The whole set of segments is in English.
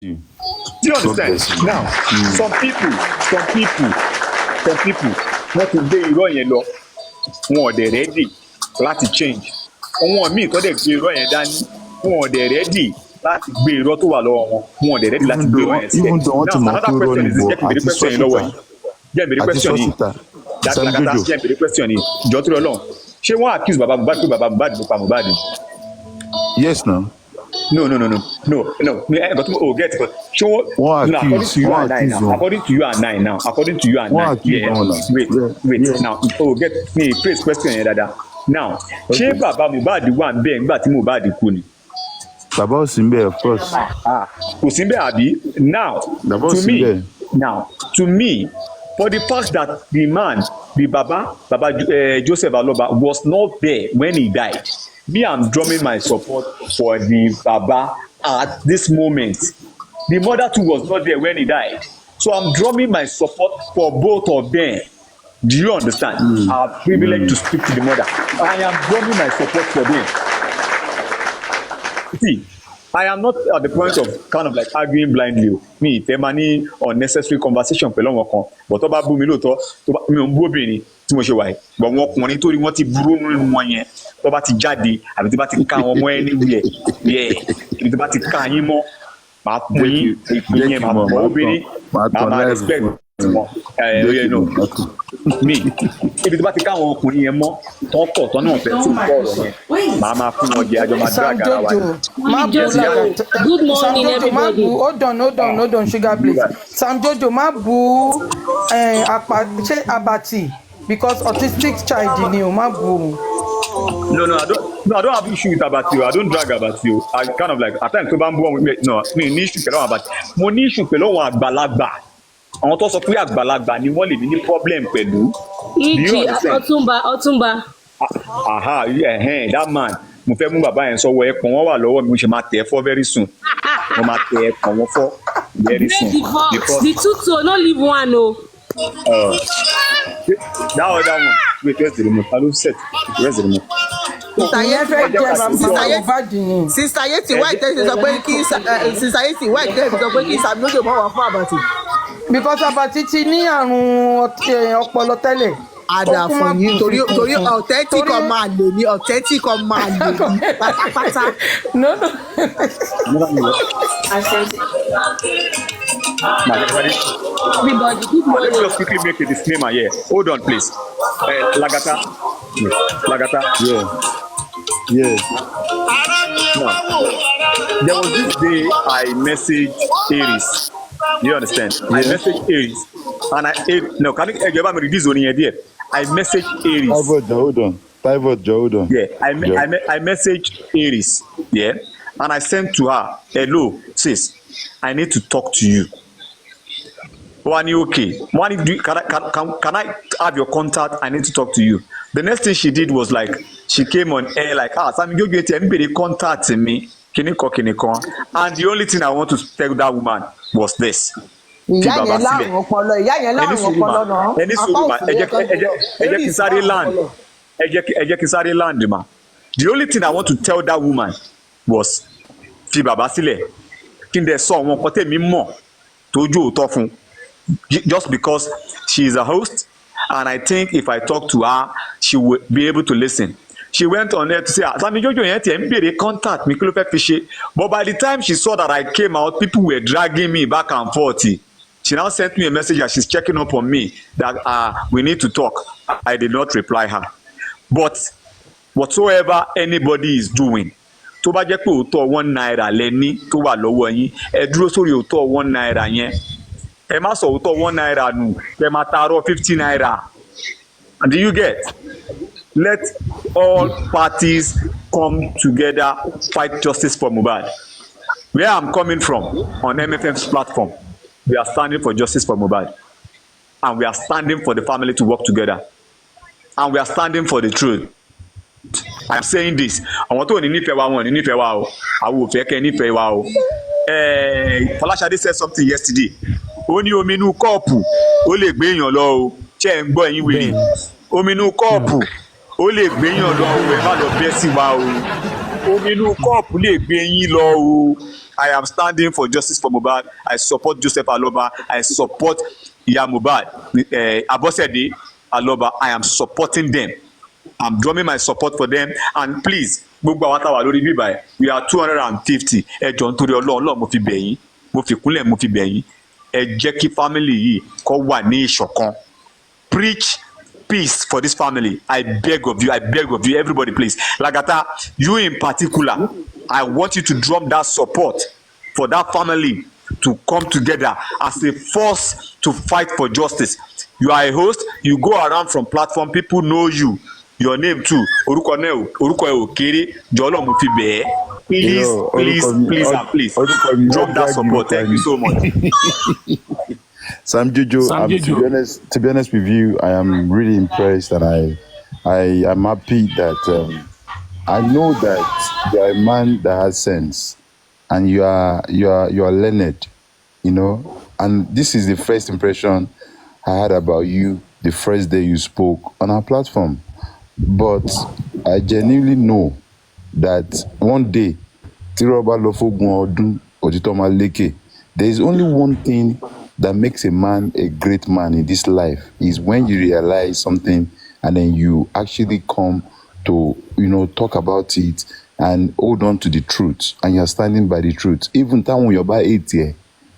you. Do you God understand? bless you. Now, some people, wọ́n ti gbé irọ́ yẹn lọ, wọn ò dẹ̀ ready láti change. Àwọn míì tó dẹ̀ gbé irọ́ yẹn dání, wọn ò dẹ̀ ready láti gbé irọ́ tó wà lọ́wọ́ wọn, wọn ò dẹ̀ ready láti gbé irọ́ yẹn sílẹ̀. Even though wọ́n ti Now, mọ̀ pé another irọ́ question ni is this, bọ̀ jẹ́ kí n béèrè àti question sọ yìí lọ́wọ́ síta yìí. Jẹ́ n béèrè àti question sọ yìí. síta Sam Lagata, Jojo. jẹ́ n béèrè question yìí. Jọ̀ọ́ torí Ọlọ́run. Ṣé wọ́n accuse bàbá Mohbad pé bàbá Mohbad ló pa Mohbad ni? Yes now. No. But get it. So Wọ́n now, according accuse to you wọ́n and I accuse now, wọn. according to you and I now, Wọ́n accuse yeah. wọn náà. Wait. Yeah. Now, get me phrase question yẹn dada. Now, ṣé Okay. bàbá Mohbad wà ń bẹ̀ nígbà tí Mohbad kú ni? Bàbá ò sí níbẹ̀, of course. Kò sí bẹ́ẹ̀ àbí? Now, Bàbá ò to sí me, níbẹ̀. for the fact that the man, the Baba Joseph Aloba was not there when he died, me, I'm drumming my support for the Baba at this moment. The mother too was not there when he died. So I'm drumming my support for both of them. Do you understand? I'm privileged to speak to the mother. I am drumming my support for them. See, I am not at the point of kind of like arguing blindly. Me, ìfẹ́ máa ní unnecessary conversation pẹ̀lú àwọn kan. But tó bá bú mi lóòótọ́, mi ò ń bú obìnrin tí mo ṣe wà yìí. But wọn ọkùnrin torí wọ́n ti burú nínú wọn yẹn. Tó bá ti jáde àbí tó bá ti ká wọn mọ́ anywhere. Yeah, ibi tó bá ti ká yín mọ́, màá pè é ìpín yẹn, màá bọ́ obìnrin, màá respect wọn. Mi, ibi tó bá ti ká àwọn ọkùnrin yẹn mọ́, tán kọ̀ tán náà fẹ́ tún kọ̀ ọ̀rọ̀ yẹn. Màá fún wọn jẹ àjọ máa dá àgàrà wa. Good morning, everybody. Hold on, sugar please. Sam Jojo, má bú ṣé Abati because autistic child ni o, má bú. No, I don't have issue with Abati. I don't drag Abati. I kind of like at times tó bá ń bú wọn no, mi ní issue pẹ̀lú àwọn Abati. Mo ní issue pẹ̀lú àwọn àgbàlagbà. Àwọn tó sọ pé àgbàlagbà ni wọ́n lè ní problem pẹ̀lú. Iji Ọ̀túnba. That man. Mo fẹ́ mú bàbá yẹn sọ́wọ́ ẹ̀ pọ̀n wọ́n wà lọ́wọ́ mi, mo ṣe máa tẹ̀ ẹ́ fọ́ very soon. Mo máa tẹ̀ ẹ́ pọ̀n wọ́n fọ́ very soon. The two, no leave one o. That other one, wait, where's the remote? I don't set. Where's the remote? Sister Yeti White sọ pé kí Sister Yeti White sọ pé kí Sam Jojo mọ̀ wá fún Abati. Because Abati ti ní àrùn ọpọlọ tẹ́lẹ̀. Àdà fún yín torí authentic ọmọ àlè ni authentic ọmọ àlè ni pátápátá. No. Everybody, good Let me morning. just quickly make a disclaimer here. Hold on, please. Lagata. Yeah. Now, there was this day I messaged Aries. You understand? I messaged Aries. And can you ever read this only here? I messaged Aries. Hold on. Yeah, I messaged Aries. Yeah. And I sent to her, hello, sis, I need to talk to you. One, okay. Can I have your contact? I need to talk to you. The next thing she did was like, she came on air like, Sam, you get anybody contact me. And the only thing I want to tell that woman was this. Ìyá yẹn láàrùn ọpọlọ náà. Ẹni sùúrù ma, ẹ jẹ́ kí n sáré land ma. The only thing I want to tell that woman was fi bàbá sílẹ̀. Kí n dẹ̀ sọ àwọn nǹkan tèmi mọ̀ tó jó òótọ́ fún. Just because she is a host and I think if I talk to her, she will be able to listen. She went on there to say, Sam Jojo yẹn tiẹ̀ ń bèrè contact mi kí ló fẹ́ fi ṣe. But by the time she saw that I came out, people were dragging me back and forth. She now sent me a message that she's checking up on me that we need to talk. I did not reply her. But whatsoever anybody is doing, tó bá jẹ́ pé òótọ́ £1 lẹ́ni tó wà lọ́wọ́ yín, ẹ dúró sórí òótọ́ £1 yẹn. Ẹ má sọ òótọ́ £1 nù, ẹ má taarọ́ £50. And do you get? Let all parties come together, fight justice for Mohbad. Where I'm coming from on MFM's platform, we are standing for justice for Mohbad. And we are standing for the family to work together. And we are standing for the truth. I'm saying this. Àwọn tó ní nífẹ̀ẹ́ wa wọn ní nífẹ̀ẹ́ wa o. Àwọn ò fẹ́ kẹ́ nífẹ̀ẹ́ wa o. Fọláṣadé said something yesterday. Ó ní omi inú kọ́ọ̀pù ó lè gbé èèyàn lọ o. Ṣé ẹ̀ ń gbọ́ ẹ̀yin wèrè? Omi inú kọ́ọ̀pù ó lè gbé èèyàn lọ o. Ẹ má lọ bẹ́ sí wa o. Omi inú kọ́ọ̀pù lè gbé yín lọ o. I am standing for justice for Mohbad. I support Joseph Aloba. I support Iya Mohbad, Abosede Aloba. I am supporting them. I'm drumming my support for them. And please, gbogbo àwọn táwa lórí bíbá ẹ̀, we are 250. Ẹ jọ̀ọ́ nítorí Ọlọ́run mo fi bẹ̀ yín, mo fi kúnlẹ̀ mo fi bẹ̀ yín. Ẹ jẹ́ kí family yìí kó wà ní ìṣọ̀kan. Preach peace for this family. I beg of you, everybody please. Lagata, you in particular, I want you to drum that support for that family to come together as a force to fight for justice. You are a host, you go around from platform, people know you. Your name too, orúkọ ẹ ò kéré, jọ̀ọ́ mo fi bẹ̀ ẹ́. Please, drum that support. Thank you so much. Sam Jojo, to be honest with you, I am really impressed, and I am happy that I know that you are a man that has sense, and you are learned, you know. And this is the first impression I had about you the first day you spoke on our platform. But I genuinely know that one day, there is only one thing that makes a man a great man in this life, is when you realize something and then you actually come to, you know, talk about it and hold on to the truth, and you're standing by the truth. Even when you're about 8 years,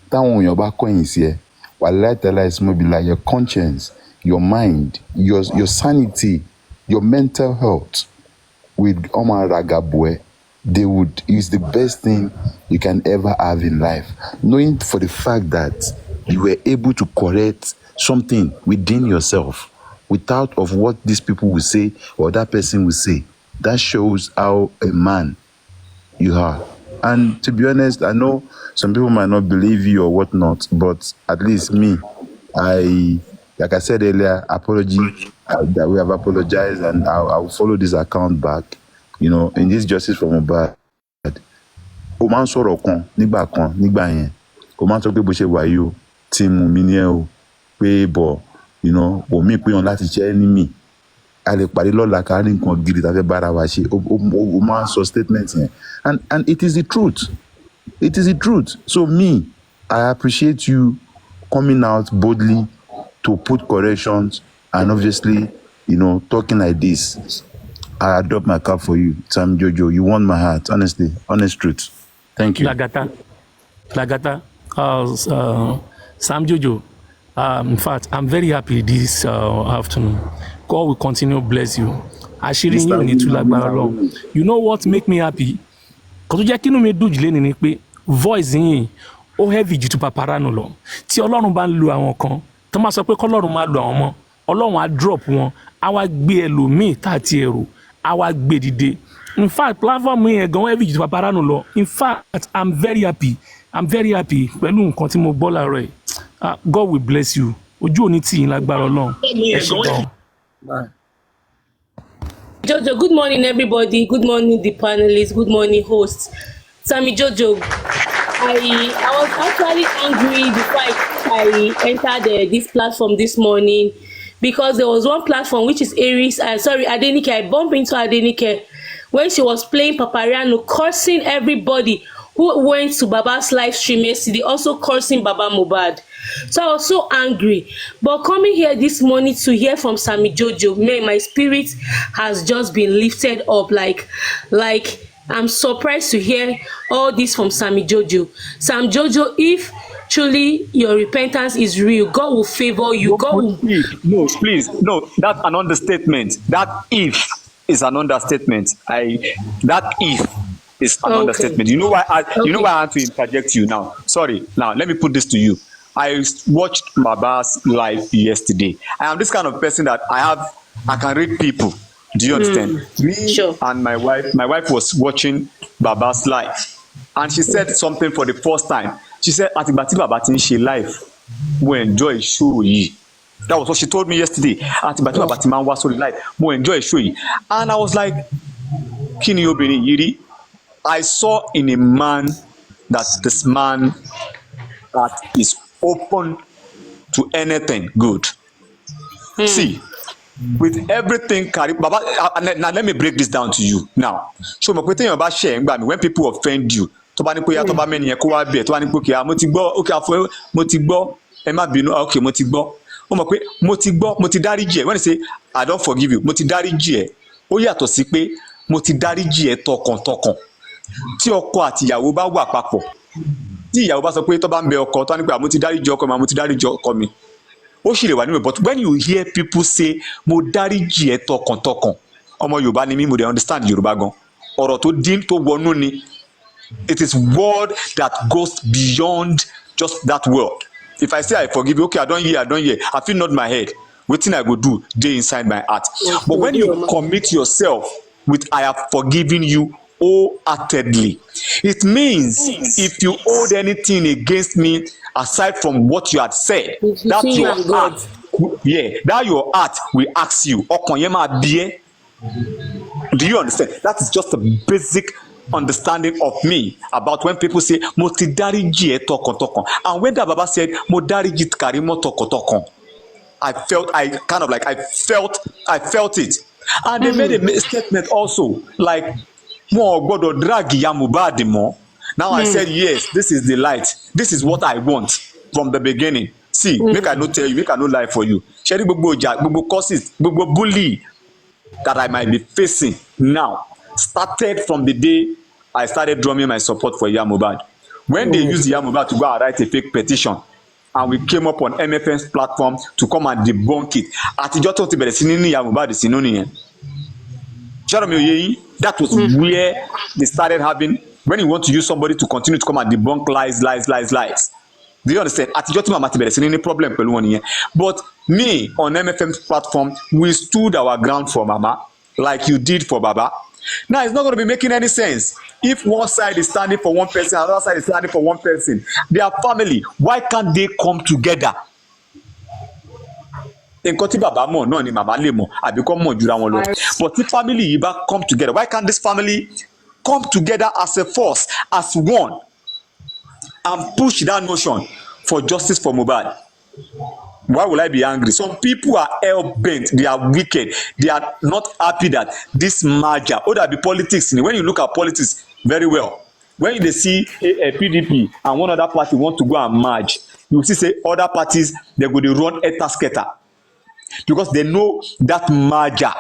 when you're about coins here, like your conscience, your mind, your sanity, your mental health with Omar Ragabwe, is the best thing you can ever have in life. Knowing for the fact that you were able to correct something within yourself without of what these people will say or that person will say. That shows how a man you are. And to be honest, I know some people might not believe you or whatnot, but at least me, like I said earlier, apology, that we have apologized, and I will follow this account back, you know, in this justice for Mohbad. O máa ń sọ̀rọ̀ kan nígbà yẹn, o máa ń sọ pé bó ṣe wà yìí o, tí mo mi ní ẹ o, pé bọ̀, you know, omi pé wọn láti ṣe enemy, a lè parí lọ́la ká rí nǹkan gidi tàbí bára wa ṣe, o máa ń sọ statement yẹn, and it is the truth. It is the truth. So me, I appreciate you coming out boldly to put corrections, and obviously, you know, talking like this. I adopt my cap for you, Sam Jojo. You won my heart, honestly, honest truth. Thank you. Lagata, Sam Jojo. In fact, I'm very happy this afternoon. God will continue to bless you. Àṣírí yín ò ní tú lágbára Ọlọ́run. You know what make me happy? Kò tó jẹ́ kí inú mi dùn jù lẹ́nu ni pé voice yín ó heavy jù tó paparano lọ. Tí Ọlọ́run bá ń lo àwọn kan, tó máa sọ pé kọ́lọ́run máa lo àwọn ọmọ, Ọlọ́run á drop wọn, á wá gbé ẹlòmíì tá àti ẹ̀rù, á wá gbé dìde. In fact, platform yẹn gan heavy jù tó paparano lọ. In fact, I'm very happy pẹ̀lú nǹkan tí mo gbọ́ láàárọ̀ yìí. God will bless you. Ojú òní tì yín lágbára Ọlọ́run. Ẹ ṣé gan. Jojo, good morning, everybody. Good morning, the panelists. Good morning, hosts. Sammy Jojo, I was actually angry before I entered this platform this morning, because there was one platform which is Adenike. I bumped into Adenike when she was playing Papariano, cursing everybody who went to Baba's live stream yesterday, also cursing Baba Mohbad. So I was so angry. But coming here this morning to hear from Sammy Jojo, my spirit has just been lifted up. Like I'm surprised to hear all this from Sammy Jojo. Sam Jojo, if truly your repentance is real, God will favor you. God will... Please, that's an understatement. That if is an understatement. That if is an understatement. You know why I had to interject you now. Sorry. Now let me put this to you. I watched Baba's live yesterday. I am this kind of person that I can read people. Do you understand? Sure. And my wife was watching Baba's live, and she said something for the first time. She said, "Atibati Baba tin she live, mo enjoy show yi." That was what she told me yesterday. Atibati Baba tin man wa so live, mo enjoy show yi. And I was like, "Kini obìnrin yiri?" I saw in a man that this man that is open to anything good. See, with everything Baba, now let me break this down to you now. So when people offend you, tó bá ní pé tó bá mẹ́ni yẹn kó wá bẹ̀ tó bá ní pé kí mo ti gbọ́ okay àfọ mo ti gbọ́ ẹ má bínú okay mo ti gbọ́ ó mọ̀ pé mo ti gbọ́ mo ti dáríjì ẹ̀ when they say I don't forgive you mo ti dáríjì ẹ̀ ó yàtọ̀ sí pé mo ti dáríjì ẹ̀ tọkàntọkàn tí ọkọ àti ìyàwó bá wà papọ̀ tí ìyàwó bá sọ pé tó bá ń bẹ ọkọ tó bá ní pé mo ti dáríjì ọkọ mi mo ti dáríjì ọkọ mi ó sì lè wà nínú ẹ̀ but when you hear people say mo dáríjì ẹ̀ tọkàntọkàn ọmọ Yorùbá ni mí mo dey understand Yorùbá gan ọ̀rọ̀ tó dín tó wọnú ni it is word that goes beyond just that word. If I say I forgive you, okay, I don't hear, I feel nod my head. Wetin I go do dey inside my heart. But when you commit yourself with I have forgiven you wholeheartedly, it means if you hold anything against me aside from what you had said, that your heart, that your heart will ask you, ọkàn yẹn máa bí ẹ́. Do you understand? That is just a basic understanding of me about when people say mo ti dáríjì ẹ́ tọkàntọkàn, and when that Baba said mo dáríjì Karimo tọkàntọkàn, I felt it, and they made a statement also like wọn ò gbọ́dọ̀ drag ìyá Mohbad mọ́. Now I said yes, this is the light, this is what I want from the beginning. See, make I no tell you, make I no lie for you. Ṣé gbogbo ìjà, gbogbo causes, gbogbo bully that I might be facing now started from the day I started drumming my support for Iya Mohbad. When they used Iya Mohbad to go and write a fake petition, and we came up on MFN's platform to come and debunk it. Àtijọ́ tó ti bẹ̀rẹ̀ sí ní Iya Mohbad sínú nìyẹn. Ṣé mi ò yé yín? That was where they started having, when you want to use somebody to continue to come and debunk lies. Do you understand? Àtijọ́ tí màmá ti bẹ̀rẹ̀ sí ní problem pẹ̀lú wọn nìyẹn. But me on MFM's platform, we stood our ground for Mama like you did for Baba. Now it's not going to be making any sense if one side is standing for one person, another side is standing for one person. They are family. Why can't they come together? Nǹkan tí bàbá mọ̀ náà ni màmá lè mọ̀ àbí kọ́ mọ̀ jura wọn lọ. But if family yìí bá come together, why can't this family come together as a force, as one, and push that notion for justice for Mohbad? Why will I be angry? Some people are hell-bent. They are wicked. They are not happy that this merger, or that be politics. When you look at politics very well, when they see a PDP and one other party want to go and merge, you see say other parties, they go to run etasketa because they know that merger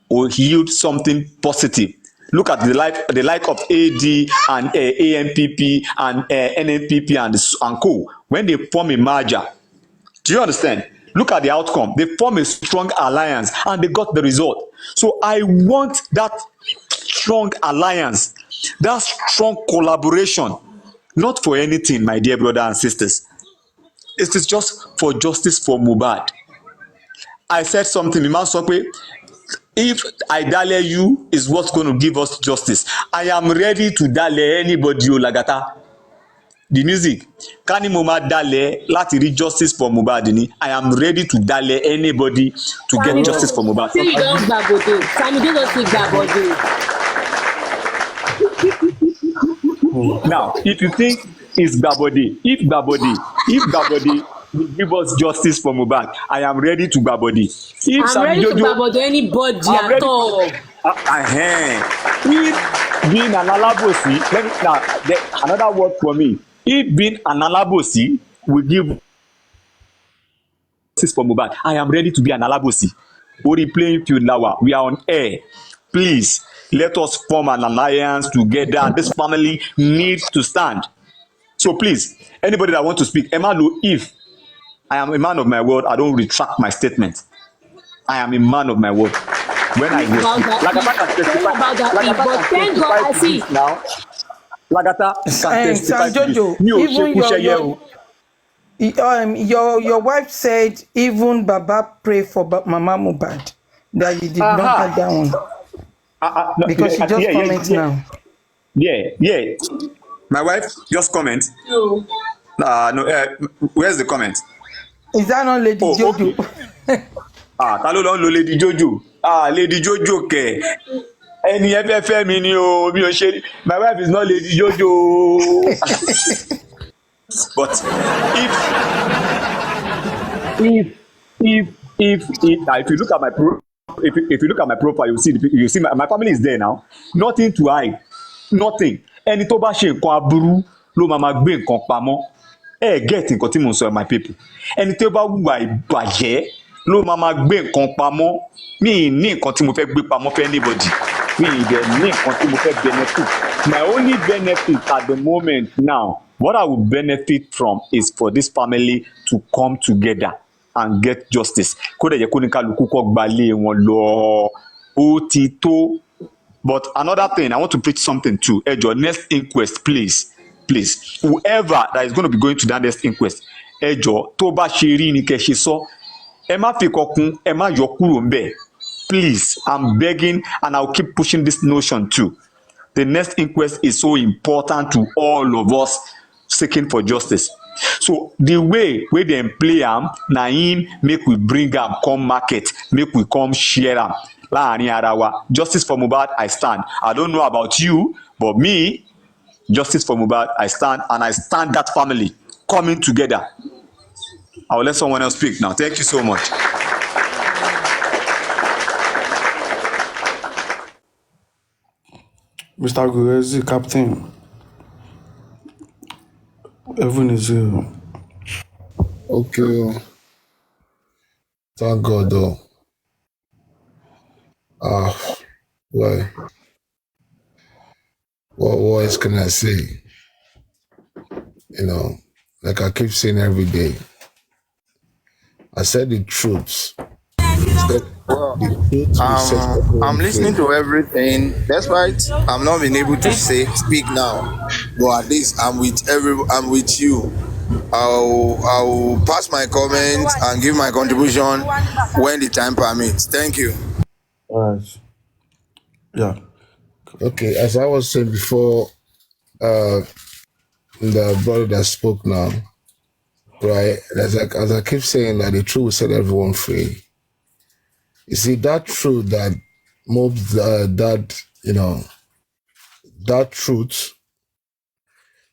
will yield something positive. Look at the like of AD and ANPP and NNPP and co. When they form a merger, do you understand? Look at the outcome. They form a strong alliance and they got the result. So I want that strong alliance, that strong collaboration, not for anything, my dear brothers and sisters. It is just for justice for Mohbad. I said something, if I dale you is what's going to give us justice. I am ready to dale anybody, Lagata. The music, Kani Mohbad dale láti rí justice for Mohbad ni. I am ready to dale anybody to get justice for Mohbad. See, you don't gbàgbọ́dé. Sami just say gbàgbọ́dé. Now, if you think it's gbàgbọ́dé, if gbàgbọ́dé will give us justice for Mohbad, I am ready to gbàgbọ́dé. I'm ready to gbàgbọ́dé anybody at all. If being an alabosi, another word for me. If being an alabosi will give justice for Mohbad, I am ready to be an alabosi. Ori playing field lawa. We are on air. Please let us form an alliance together. This family needs to stand. So please, anybody that want to speak, Emmanuel, if I am a man of my word, I don't retract my statement. I am a man of my word. When I will speak, Lagata can testify now. Lagata can testify to this. Even your wife said even Baba pray for Mama Mohbad that you did not have that one because she just comments now. Yeah. My wife just comment. No. Where's the comment? Is that not Lady Jojo? Okay. Ta ló lọ ń lo Lady Jojo? Lady Jojo kẹ̀. Ẹni ẹ fẹ́ fẹ́ mi ni o, mi ò ṣe. My wife is not Lady Jojo. But if you look at my profile, you see my family is there now. Nothing to hide. nothing. Ẹni tó bá ṣe nǹkan aburú ló máa gbé nǹkan pamọ́. Get nǹkan tí mo sọ my people. Ẹni tó bá hùwà ìbàjẹ́ ló máa gbé nǹkan pamọ́. Mi ì ní nǹkan tí mo fẹ́ gbé pamọ́ fẹ́ anybody. Mi ì dẹ̀ ní nǹkan tí mo fẹ́ benefit. My only benefit at the moment now, what I will benefit from is for this family to come together and get justice. Kó dẹ̀ jẹ́ kó ní kálukú kó gbalé wọn lọ. Ó ti tó. But another thing, I want to preach something too. Ẹ jọ̀ọ́, next inquest, please. Whoever that is going to be going to that next inquest, ẹ jọ̀ọ́, tó bá ṣe rí ni kẹ́ ṣe sọ. Ẹ má fi kọkún, ẹ má yọ kúrò ńbẹ̀. Please, I'm begging, and I'll keep pushing this notion too. The next inquest is so important to all of us seeking for justice. So the way dem play am, na im make we bring am come market, make we come share am láàrin ara wa. Justice for Mohbad, I stand. I don't know about you, but me, justice for Mohbad, I stand, and I stand that family coming together. I will let someone else speak now. Thank you so much. Mr. Gurezi, Captain. Heaven is here. Okay. Thank God, though. Well, what else can I say? You know, like I keep saying every day, I said the truth. I'm listening to everything. Despite I'm not being able to speak now, but at least I'm with you. I'll pass my comments and give my contribution when the time permits. Thank you. All right. Yeah. Okay, as I was saying before, the brother that spoke now, right? As I keep saying that the truth will set everyone free. You see, that truth that moves that truth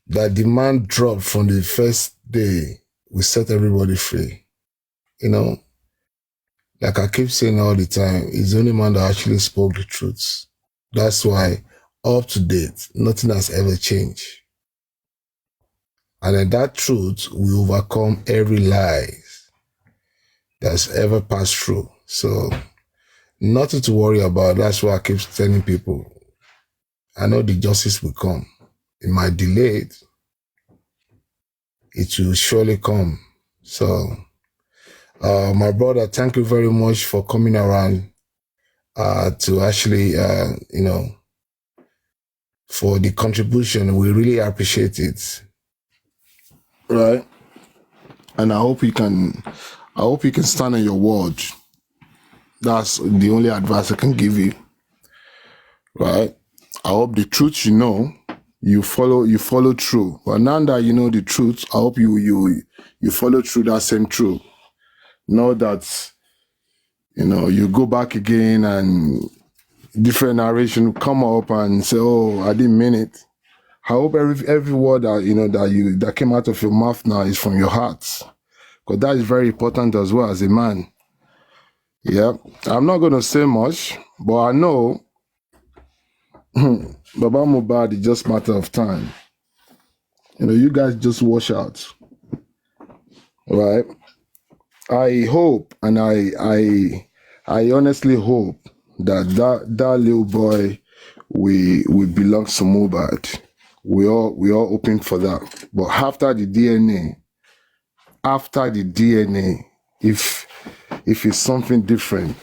that demand dropped from the first day will set everybody free. You know, like I keep saying all the time, he's the only man that actually spoke the truth. That's why, up to date, nothing has ever changed. And then that truth will overcome every lie that's ever passed through. So, nothing to worry about. That's why I keep telling people, I know the justice will come. It might delay it. It will surely come. So, my brother, thank you very much for coming around to actually, for the contribution. We really appreciate it. Right? And I hope you can stand on your word. That's the only advice I can give you. Right? I hope the truth you follow through. But now that you know the truth, I hope you follow through that same truth. Know that you go back again and different narration come up and say, "Oh, I didn't mean it." I hope every word that came out of your mouth now is from your heart, because that is very important as well as a man. Yeah, I'm not gonna say much, but I know Baba Mohbad is just a matter of time. You guys just wash out, right? I hope, and I honestly hope that little boy will belong to Mohbad. We all hoping for that. But after the DNA, if it's something different,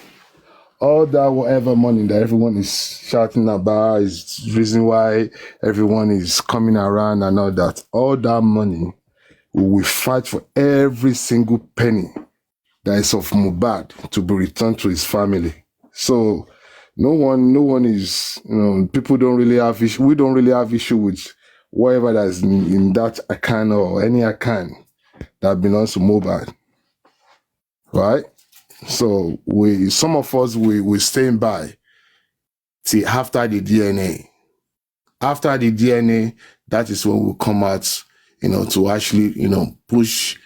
all that whatever money that everyone is shouting about is the reason why everyone is coming around and all that money, we will fight for every single penny that is of Mohbad to be returned to his family. So no one is, people don't really have issue. We don't really have issue with whatever that is in that account or any account that belongs to Mohbad, right? So some of us we stand by till after the DNA. After the DNA, that is when we come out, to actually, push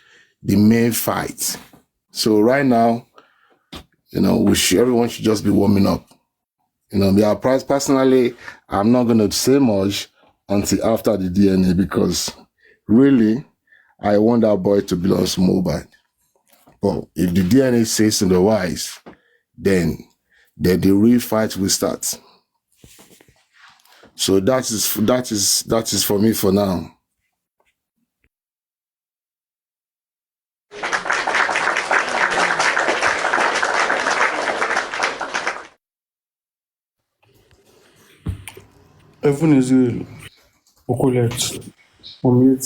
the main fight. So right now, everyone should just be warming up. Yeah, personally, I'm not going to say much until after the DNA because really, I want that boy to belong to Mohbad. But if the DNA says otherwise, then the real fight will start. So that is for me for now. Even Israel, Okolet, Omit.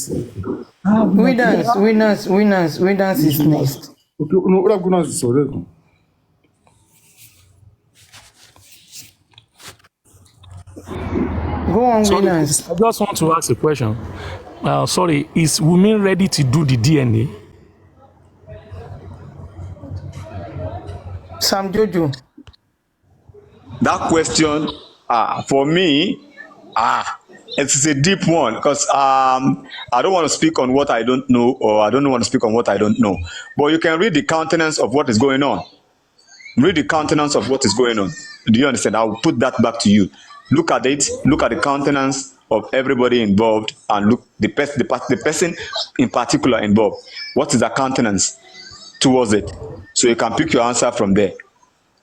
Winners is next. Okay, no, what I'm going to say, Go on, Sorry, winners. please. I just want to ask a question. Sorry, is women ready to do the DNA? Sam Jojo. That question, for me, it's a deep one because I don't want to speak on what I don't know, or I don't want to speak on what I don't know. But you can read the countenance of what is going on. Read the countenance of what is going on. Do you understand? I'll put that back to you. Look at it. Look at the countenance of everybody involved, and look the person in particular involved. What is the countenance towards it? So you can pick your answer from there.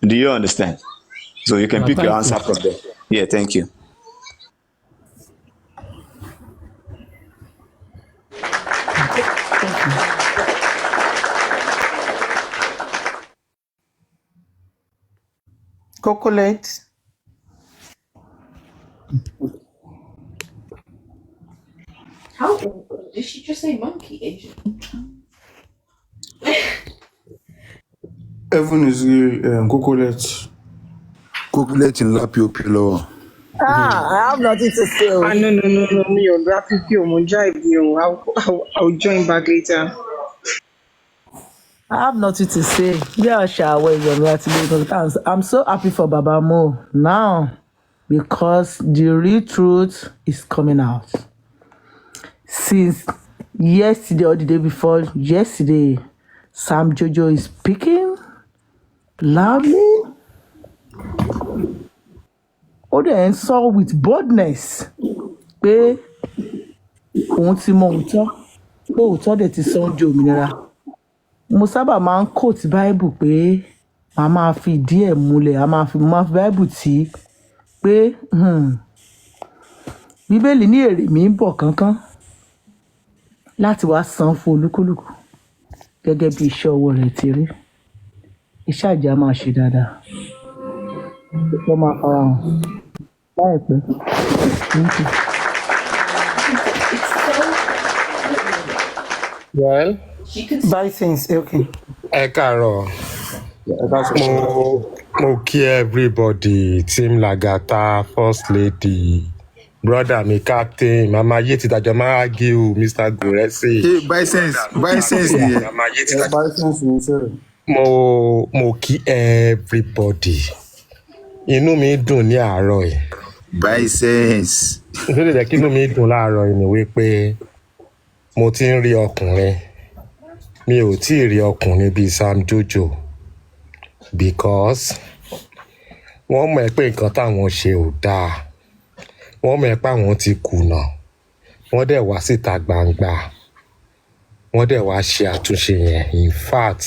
Do you understand? So you can pick your Thank you. answer from there. Yeah, thank you. Thank you. Cocolate. How did she just say monkey, Asian? Even Israel, Okolet. Cocolate in Lapio Pillow. I have nothing to say. No, me, you're graphic, you're jive, you. I'll join back later. I have nothing to say. Yeah, I'm so happy for Baba Mo now because the real truth is coming out. Since yesterday or the day before yesterday, Sam Jojo is speaking loudly. Ó dẹ̀ ń sọ with boldness pé òun ti mọ òótọ́ pé òótọ́ dẹ̀ ti sọ oúnjẹ òmìnira. Mo sábà máa ń quote Bible pé màá máa fi ìdí ẹ̀ múlẹ̀, máa fi Bible tì í pé Bíbélì ní èrè mi ń bọ̀ kánkán láti wá san fún olúkúlùkù gẹ́gẹ́ bí iṣẹ́ ọwọ́ rẹ̀ ti rí. Iṣẹ́ àjẹ́ á máa ṣe dáadáa. Ó máa fara hàn láìpẹ́. Thank you. Well, Bye, things. Okay. ẹ káàárọ̀. Mo kí everybody, Team Lagata, First Lady, brother mi Captain, Mama Yeti Dajo Maragiu, Mr. Guresi. Hey, by sense nìyẹn. Mama Yeti Dajo. By sense, you say. Mo kí everybody. Inú mi dùn ní àárọ̀ yìí. By sense. Nítorí jẹ́ kí inú mi dùn láàárọ̀ yìí ni wípé mo ti ń rí ọkùnrin. Mi ò tí ì rí ọkùnrin bíi Sam Jojo because wọ́n mọ̀ pé nǹkan táwọn ṣe ò dáa. Wọ́n mọ̀ pé àwọn ti kùnà. Wọ́n dẹ̀ wá síta gbangba. Wọ́n dẹ̀ wá ṣe àtúnṣe yẹn. In fact,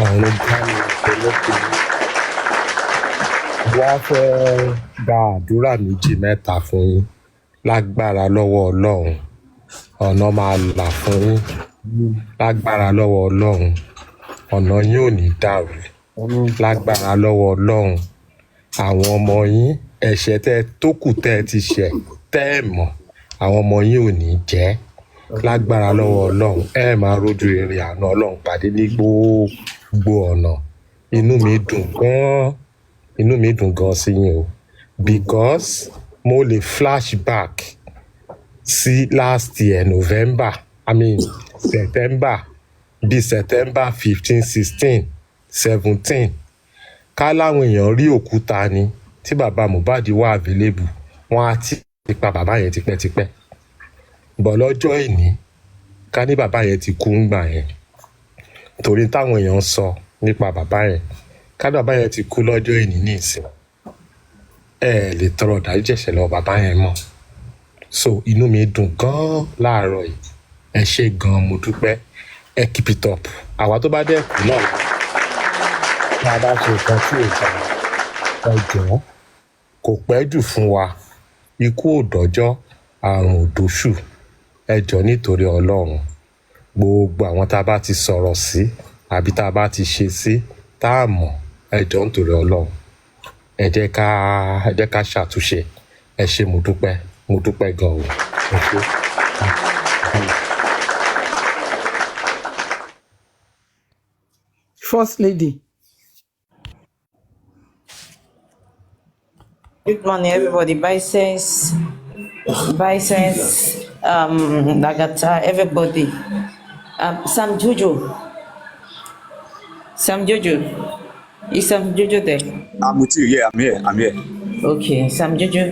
ọ̀run bá mi ọ̀pọ̀lọpọ̀. Wọ́n fẹ́ gba àdúrà méjì mẹ́ta fún yín. Lágbára lọ́wọ́ Ọlọ́run. Ọ̀nà máa là fún yín. Lágbára lọ́wọ́ Ọlọ́run. Ọ̀nà yín ò ní dàrú. Lágbára lọ́wọ́ Ọlọ́run. Àwọn ọmọ yín ẹ̀ṣẹ̀ tó kù tẹ́ ẹ ti ṣẹ̀ tẹ́ ẹ mọ̀. Àwọn ọmọ yín ò ní jẹ́. Lágbára lọ́wọ́ Ọlọ́run. Ẹ máa rójú rere àánú Ọlọ́run pàdé ní gbogbo ọ̀nà. Inú mi dùn gan-an. Inú mi dùn gan-an sí yín o. Because mo lè flashback sí last year September bíi September 15, 16, 17. Ká láwọn èèyàn rí òkúta ni tí bàbá Mohbad wà available, wọ́n á ti pa bàbá yẹn tipẹ́tipẹ́. Bọ̀ lọ́jọ́ ìní ká ní bàbá yẹn ti kú ńgbà yẹn. Torí táwọn èèyàn sọ nípa bàbá yẹn. Ká ní bàbá yẹn ti kú lọ́jọ́ ìní ní ìsìn. ẹ lè tọrọ ìdáríjì ẹ̀ṣẹ̀ lọ bàbá yẹn mọ́. So inú mi dùn gan láàárọ̀ yìí, ẹ ṣé gan, mo dúpẹ́, ẹ keep it up. Àwa tó bá dẹ̀ kú náà tá a bá ṣe nǹkan tí ò dáa, ẹ jọ̀ọ́, kò pẹ́ jù fún wa, ikú ò dọ́jọ́, àrùn ò dóṣù, ẹ jọ̀ọ́ nítorí Ọlọ́run, gbogbo àwọn tá a bá ti sọ̀rọ̀ sí àbí tá a bá ti ṣe sí tá a mọ̀, ẹ jọ̀ọ́ nítorí Ọlọ́run, ẹ jẹ́ ká ṣàtúnṣe. Ẹ ṣé, mo dúpẹ́ gan o. Ẹ ṣé. First lady. Good morning, everybody. Bisense, Nagata, everybody. Sam Jojo. Is Sam Jojo there? I'm with you. Yeah, I'm here. Okay, Sam Jojo.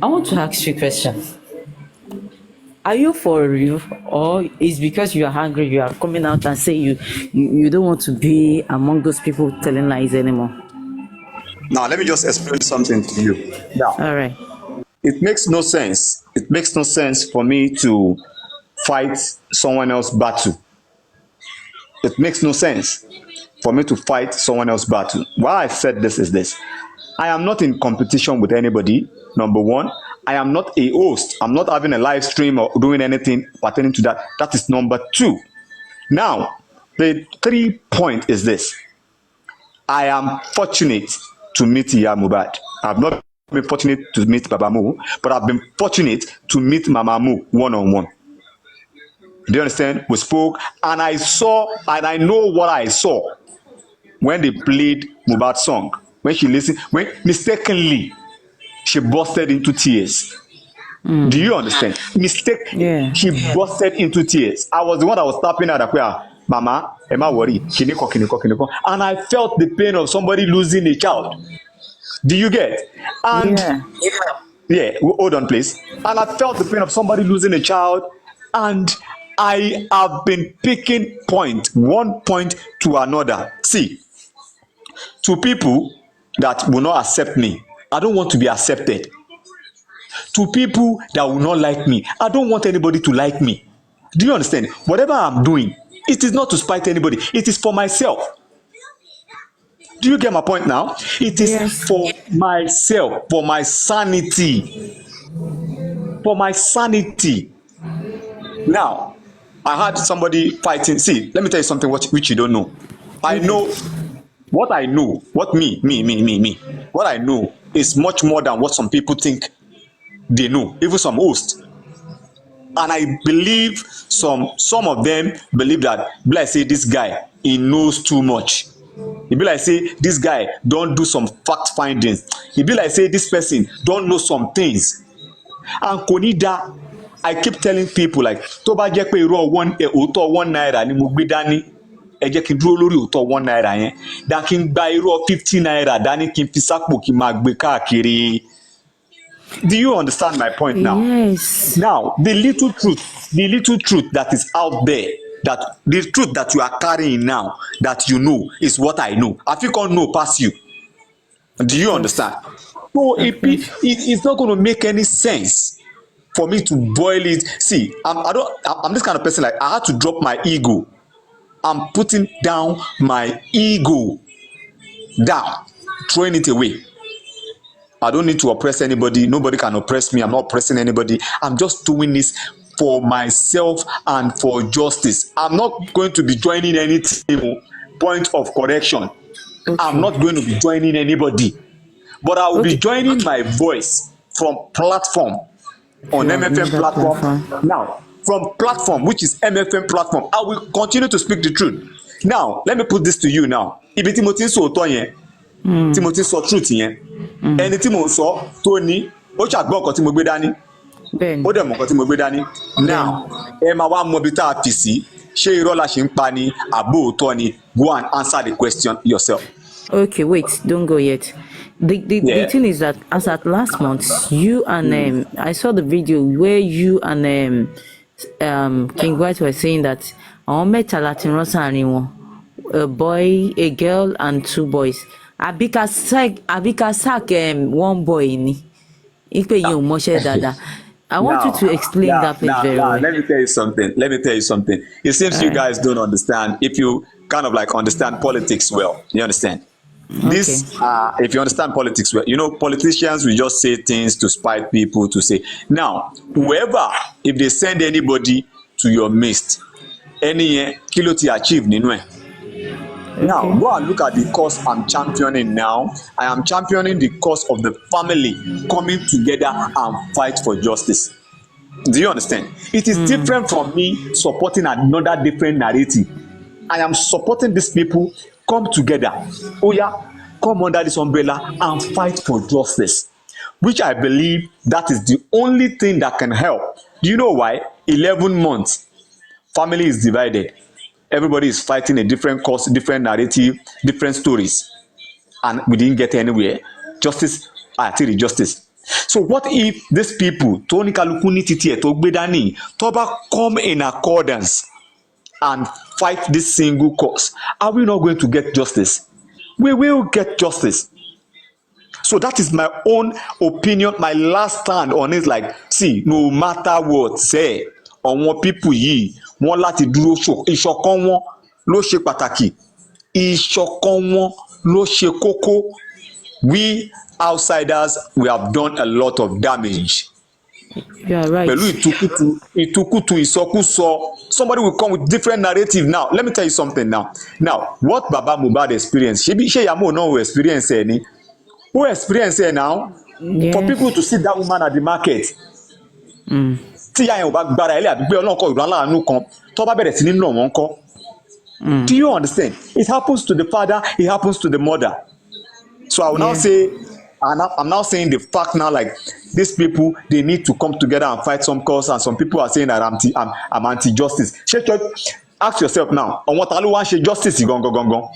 I want to ask you a question. Are you for real, or is because you are hungry you are coming out and say you don't want to be among those people telling lies anymore? Now, let me just explain something to you. Now, all right. It makes no sense. It makes no sense for me to fight someone else's battle. It makes no sense for me to fight someone else's battle. Why I said this is this. I am not in competition with anybody, number one. I am not a host. I'm not having a live stream or doing anything pertaining to that. That is number two. Now, the 3 point is this. I am fortunate to meet Iya Mohbad. I've not been fortunate to meet Baba Mo, but I've been fortunate to meet Mama Mo one-on-one. Do you understand? We spoke, and I saw, and I know what I saw when they played Mohbad's song. When she listened, when mistakenly she busted into tears. Do you understand? Yeah. She busted into tears. I was the one that was tapping at her. Mama, am I worried? Kiniko. And I felt the pain of somebody losing a child. Do you get? And yeah, hold on, please. And I felt the pain of somebody losing a child, and I have been picking one point to another. See, to people that will not accept me, I don't want to be accepted. To people that will not like me, I don't want anybody to like me. Do you understand? Whatever I'm doing, it is not to spite anybody. It is for myself. Do you get my point now? It is for myself, for my sanity. For my sanity. Now, I had somebody fighting. See, let me tell you something which you don't know. I know what I know, what me. What I know is much more than what some people think they know, even some hosts. And I believe some of them believe that, be like say this guy, he knows too much. He be like say this guy don't do some fact findings. He be like say this person don't know some things. And Konida, I keep telling people like, tó bá jẹ́ pé irọ́ òótọ́ 1 naira ni mo gbé dání, ẹ jẹ́ kí n dúró lórí òótọ́ 1 naira yẹn, dá kí n gba irọ́ 50 naira dání kí n fi sápò kí n máa gbé káàkiri. Do you understand my point now? Yes. Now, the little truth that is out there, that the truth that you are carrying now, that you know, is what I know. I think I know past you. Do you understand? So it's not going to make any sense for me to boil it. See, I'm this kind of person, like I had to drop my ego. I'm putting down my ego, throwing it away. I don't need to oppress anybody. Nobody can oppress me. I'm not oppressing anybody. I'm just doing this for myself and for justice. I'm not going to be joining any team. Point of correction. Okay. I'm not going to be joining anybody. But I will be joining my voice from platform on MFM platform. Now, from platform, which is MFM platform, I will continue to speak the truth. Now, let me put this to you now. Ibi tí mo ti ń sọ òótọ́ yẹn, tí mo ti ń sọ truth yẹn, ẹni tí mo sọ tó ní, ó ṣàgbọ́ nǹkan tí mo gbé dání, ó dẹ̀ mọ̀ nǹkan tí mo gbé dání. Now, ẹ máa wá mọ ibi tá a fi sí, ṣé irọ́ la ṣe ń pa ni, àbó òótọ́ ni? Go and answer the question yourself. Okay, wait, don't go yet. The thing is that as at last month, you and I saw the video where you and King White were saying that a boy, a girl, and 2 boys. Abika sack one boy ni. Ipe yin o mọṣẹ́ dáadáa. I want you Now, to explain that place very well. let me tell you something. Let me tell you something. It seems All you right. guys don't understand. If you kind of like understand politics well, you understand. Okay. This, if you understand politics well, you know, politicians will just say things to spite people to say. Now, whoever, if they send anybody to your midst, any kilo ti achieve nínú ẹ̀. Now, Okay. go and look at the cause I'm championing now. I am championing the cause of the family coming together and fight for justice. Do you understand? It is different from me supporting another different narrative. I am supporting these people come together. Oh yeah, come under this umbrella and fight for justice. Which I believe that is the only thing that can help. Do you know why? 11 months, family is divided. Everybody is fighting a different cause, different narrative, different stories. And we didn't get anywhere. Justice, àti the justice. So what if these people tó ní kálukú ní títí ẹ̀ tó gbé dání tó bá come in accordance and fight this single cause? Are we not going to get justice? We will get justice. So that is my own opinion, my last stand on it. Like, see, no matter what, say, àwọn people yìí wọ́n láti dúró ìṣọ̀kan wọn ló ṣe pàtàkì, ìṣọ̀kan wọn ló ṣe kókó. We outsiders, we have done a lot of damage. You are right. Pẹ̀lú ìtukùtù ìsọkúsọ, somebody will come with different narrative. Now let me tell you something now. Now what Baba Mohbad experienced, ṣé ìyá Mo náà ò experience ẹ ni? Who experience ẹ now? Yes. For people to see that woman at the market. Tí ìyá yẹn ò bá gbára ẹ lé àbí pé Ọlọ́run kọ ìlú aláàánú kan tó bá bẹ̀rẹ̀ sí ní nà wọ́n kọ́. Do you understand? It happens to the father, it happens to the mother. So I will now say, and I'm now saying the fact now, like these people, they need to come together and fight some cause, and some people are saying that I'm anti-justice. Ask yourself now, on what ló wá ń ṣe justice gangan?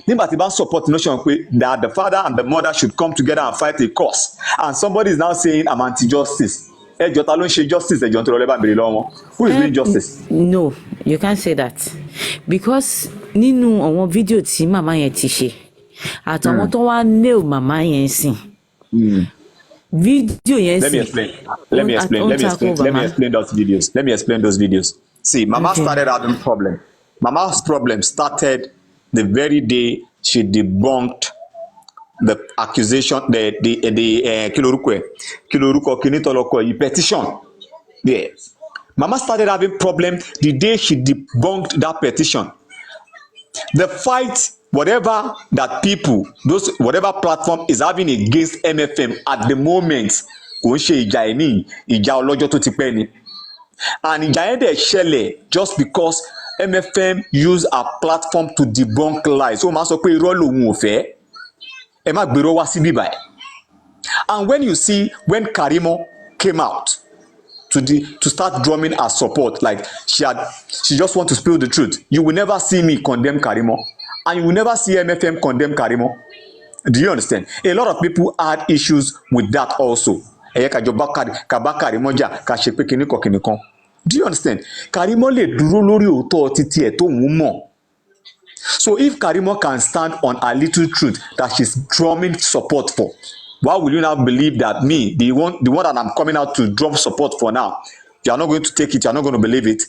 Nígbà tí bá ń support notion pé that the father and the mother should come together and fight a cause, and somebody is now saying I'm anti-justice. Ẹjọ́ ta ló ń ṣe justice ẹjọ́ tó lọ lẹ́bàá béèrè lọ́wọ́ wọn? Who is doing justice? No, you can't say that. Because nínú àwọn fídíò tí màmá yẹn ti ṣe, àtàwọn tó wá nail màmá yẹn sìn. Fídíò yẹn sìn. Let me explain those videos. See, Mama started having problem. Mama's problem started the very day she debunked the accusation, the petition. Yeah. Mama started having problem the day she debunked that petition. The fight, whatever that people, whatever platform is having against MFM at the moment, kò ń ṣe ìjà ẹni, ìjà ọlọ́jọ́ tó ti pẹ́ ni. And ìjà yẹn dẹ̀ ṣẹlẹ̀ just because MFM use a platform to debunk lies. So máa sọ pé irọ́ lòun ò fẹ́, ẹ má gbèrò wá síbí báyìí. And when you see when Karimo came out to start drumming her support, like she just want to spill the truth, you will never see me condemn Karimo, and you will never see MFM condemn Karimo. Do you understand? A lot of people had issues with that also. Ẹ̀yẹ́ kájọ bá Karimo jà ká ṣe pé kíní kan. Do you understand? Karimo lè dúró lórí òótọ́ títí ẹ̀ tó ń mọ̀. So if Karimo can stand on a little truth that she's drumming support for, why will you now believe that me, the one that I'm coming out to drum support for now, you are not going to take it, you are not going to believe it?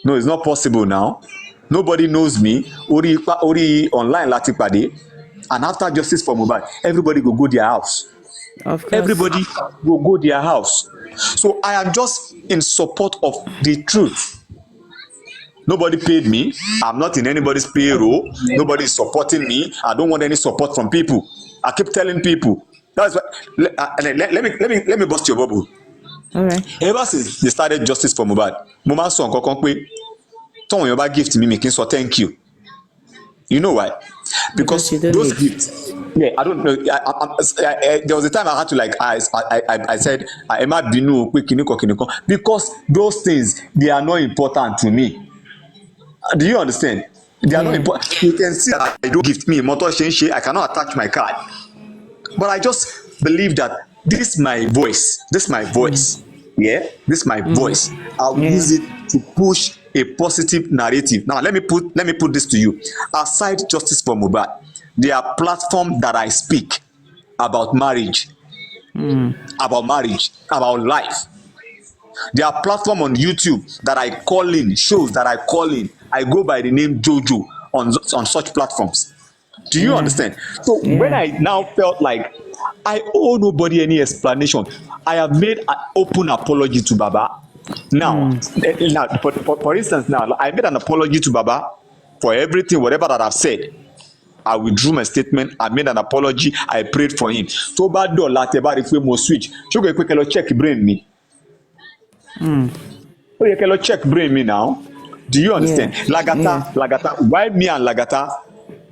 No, it's not possible now. Nobody knows me. Ori online láti pàdé. And after justice for Mohbad, everybody go their house. Of course. Everybody go their house. So I am just in support of the truth. Nobody paid me. I'm not in anybody's payroll. Nobody is supporting me. I don't want any support from people. I keep telling people. That's why. Let me bust your bubble. All right. Ever since they started justice for Mohbad, mo máa ń sọ nǹkan kan pé tọ́wọ́n yẹn bá gift mi kì í sọ thank you. You know why? Because those gifts. Yeah, I don't know. There was a time I had to I said ẹ má bínú pé kinní kan because those things, they are not important to me. Do you understand? They are not important. You can see that I don't gift me motor ṣe I cannot attach my card, but I just believe that this my voice. Yeah, this my voice. I'll use it to push a positive narrative. Now let me put this to you. Aside justice for Mohbad, there are platforms that I speak about marriage, about life. There are platforms on YouTube that I call in, shows that I call in. I go by the name Jojo on such platforms. Do you Yeah. understand? So when Yeah. I now felt like I owe nobody any explanation, I have made an open apology to Baba. Now, for instance, now I made an apology to Baba for everything, whatever that I've said. I withdrew my statement. I made an apology. I prayed for him. Tó bá dọ̀la tẹ́ bá rí pé mo switch, ṣókè pé kẹ́ lọ check brain mi. Ó yẹ kẹ́ lọ check brain mi now. Do you Yeah. understand? Yeah. Lagata, why me and Lagata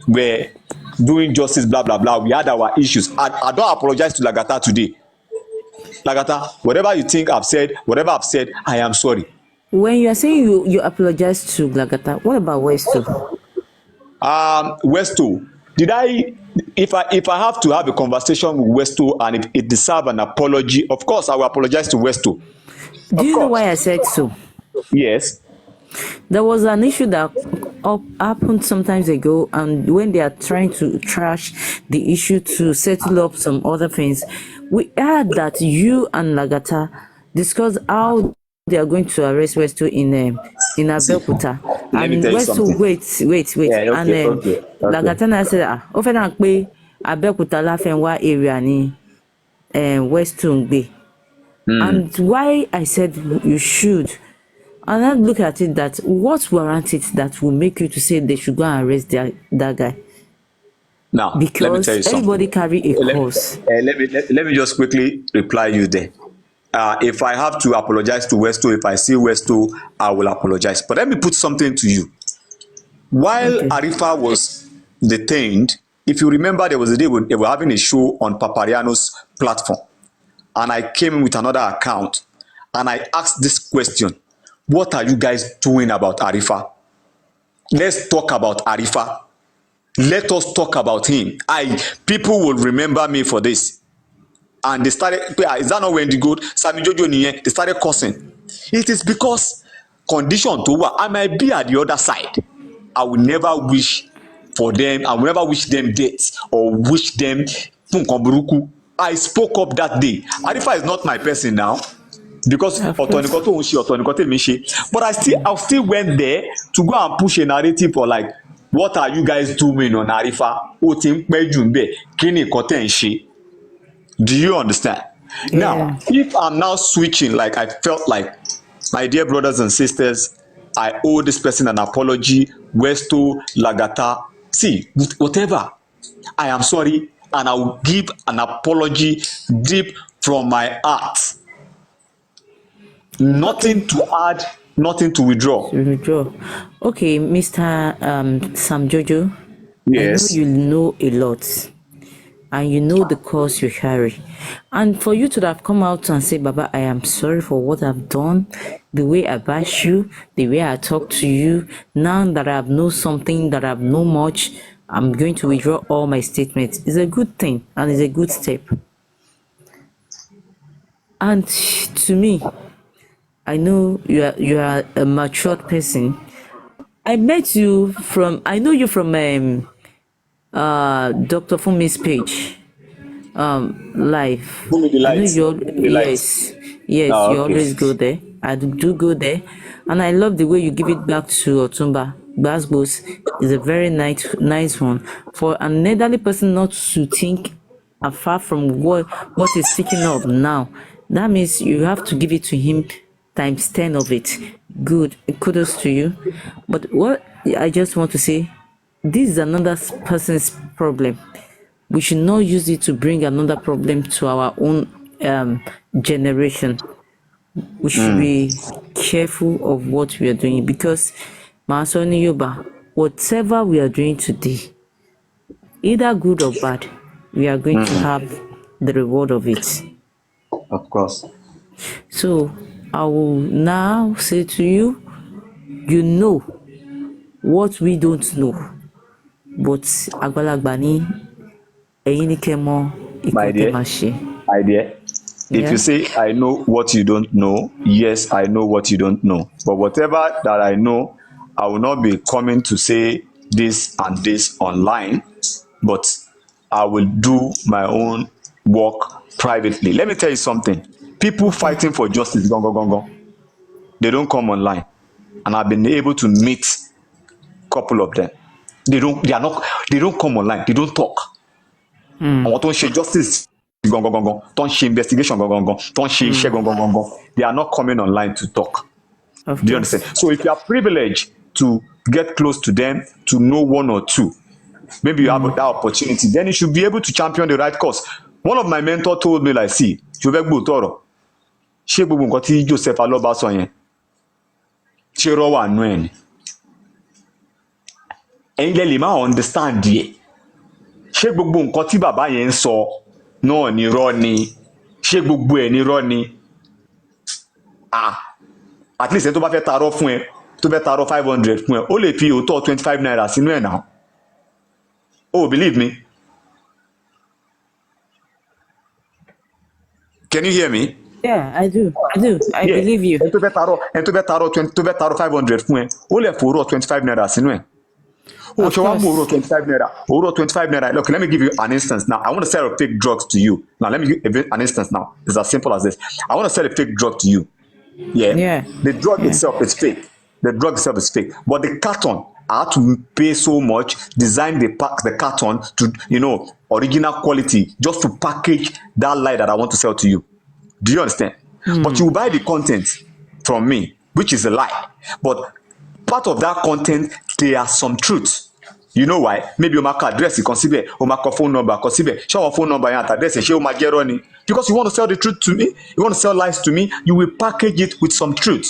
were doing justice, blah, blah, blah. We had our issues. I don't apologize to Lagata today. Lagata, whatever you think I've said, whatever I've said, I am sorry. When you are saying you apologize to Glagata, what about Westo? Westo, if I have to have a conversation with Westo and if it deserves an apology, of course I will apologize to Westo. Do Of you know course. why I said so? Yes. There was an issue that happened sometimes ago, and when they are trying to trash the issue to settle up some other things, we heard that you and Lagata discussed how they are going to arrest Westo in See, Abeokuta. let me And tell you Westo, something. wait. Yeah, And okay. Lagata now said, ó fẹ́ dà pé Abeokuta Láfẹnwá area ni Westo ń gbé. And why I said you should, and I look at it that what warrant it that will make you to say they should go and arrest that guy? Now, let me tell Because you everybody something. carry a cause. Let me just quickly reply you there. If I have to apologize to Westo, if I see Westo, I will apologize. But let me put something to you. While Okay. Arifa was detained, if you remember, there was a day when they were having a show on Papariano's platform, and I came in with another account, and I asked this question: what are you guys doing about Arifa? Let's talk about Arifa. Let us talk about him. People will remember me for this. And they started, is that not when they go Sami Jojo niyen? They started cursing. It is because condition to what I might be at the other side. I will never wish for them. I will never wish them death or wish them nǹkan burúkú. I spoke up that day. Arifa is not my person now, because Of ọ̀tọ̀ course. nìkan tó ń ṣe ọ̀tọ̀ nìkan tèmi ṣe, but I still went there to go and push a narrative for like, what are you guys doing on Arifa? Ó ti ń pẹ́ jù ń bẹ̀, kí ni nǹkan tẹ̀ ń ṣe? Do you understand? Yeah. Now, if I'm now switching, like I felt like, my dear brothers and sisters, I owe this person an apology, Westo, Lagata, see, whatever, I am sorry, and I will give an apology deep from my heart. Okay. Nothing to add, nothing to withdraw. To withdraw. Okay, Mr. Sam Jojo, I know Yes. you know a lot, and you know the cause you carry. And for you to have come out and say, Baba, I am sorry for what I've done, the way I bash you, the way I talk to you, now that I've know something, that I've know much, I'm going to withdraw all my statements. It's a good thing, and it's a good step. And to me, I know you are a matured person. I know you from Dr. Fumi's page. Live. Give me the I know lights. you Give me the lights. yes, Ah, you okay. always go there. I do go there, and I love the way you give it back to Otumba. Basbos is a very nice one for an elderly person not to think afar from what is sticking up now. That means you have to give it to him times 10 of it. Good, kudos to you. But what I just want to say, this is another person's problem. We should not use it to bring another problem to our own generation. We should be careful of what we are doing, because Masoni Yoba, whatever we are doing today, either good or bad, we are going to have the reward of it. Of course. So I will now say to you, you know what we don't know, but àgbàlagbà ní ẹ̀yin ní kẹ́ mọ My ìkan tẹ́ dear, máa ṣe. my dear, if Yeah. you say I know what you don't know, yes, I know what you don't know. But whatever that I know, I will not be coming to say this and this online. but I will do my own work privately. Let me tell you something. People fighting for justice, gong, gong, gong, gong, they don't come online. And I've been able to meet a couple of them. They don't come online. They don't talk. Àwọn tó ń ṣe justice gangan gangan, tó ń ṣe investigation gangan gangan, tó ń ṣe iṣẹ́ gangan gangan, they are not coming online to talk. Of Do you course. understand? So if you are privileged to get close to them, to know one or two, maybe you have that opportunity, then you should be able to champion the right cause. One of my mentors told me like, see, ṣo fẹ́ gbóòótọ́ ọ̀rọ̀, ṣé gbogbo nǹkan tí Joseph Aloba sọ yẹn, ṣé irọ́ wà nú ẹ̀ ni? Ẹ̀yin lẹ lè má understand yẹ. Ṣé gbogbo nǹkan tí bàbá yẹn ń sọ náà ni irọ́ ni? Ṣé gbogbo ẹ̀ ni irọ́ ni? At least ẹni tó bá fẹ́ tarọ́ fún ẹ, tó fẹ́ tarọ́ 500 fún ẹ, ó lè fi òótọ́ 25 naira sínú ẹ̀ náà. Oh, believe me. Can you hear me? Yeah, I do. I Yeah. believe you. Ẹni tó fẹ́ tarọ́ 500 fún ẹ, ó lè fòórọ̀ 25 naira sínú ẹ̀. Oh, Of ṣé wàá mú course. òórọ̀ 25 naira? Òórọ̀ 25 naira. Look, let me give you an instance now. I want to sell a fake drugs to you. Now, let me give an instance now. It's as simple as this. I want to sell a fake drug to you. Yeah. Yeah. The drug Yeah. itself is fake. The drug itself is fake. But the carton, I had to pay so much, design the carton to, original quality, just to package that lie that I want to sell to you. Do you understand? But you buy the content from me, which is a lie. But part of that content, there are some truths. You know why? Maybe o máa kọ address kan síbẹ̀, o máa kọ phone number kan síbẹ̀. Ṣé àwọn phone number yẹn àti address yẹn ṣé o máa jẹ́rọ́ ni? Because you want to sell the truth to me, you want to sell lies to me, you will package it with some truth.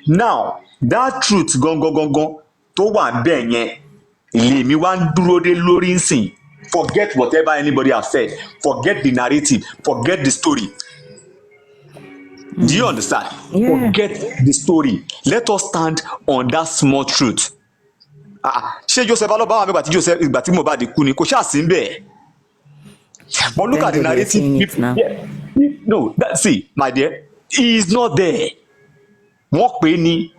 Now, that truth gangan tó wà bẹ́ẹ̀ yẹn, lèmi wá ń dúró dé lórí nsìn. Forget whatever anybody has said. Forget the narrative. Forget the story. Do you understand? Yeah. Forget the story. Let us stand on that small truth. Ṣé Joseph Aloba wà nígbà tí ìgbà tí Mohbad kú ni kò ṣáà sí bẹ́ẹ̀? But look at the Thank God you're narrative. seeing it now. No, see, my dear, he is not there. Wọ́n pè é ní.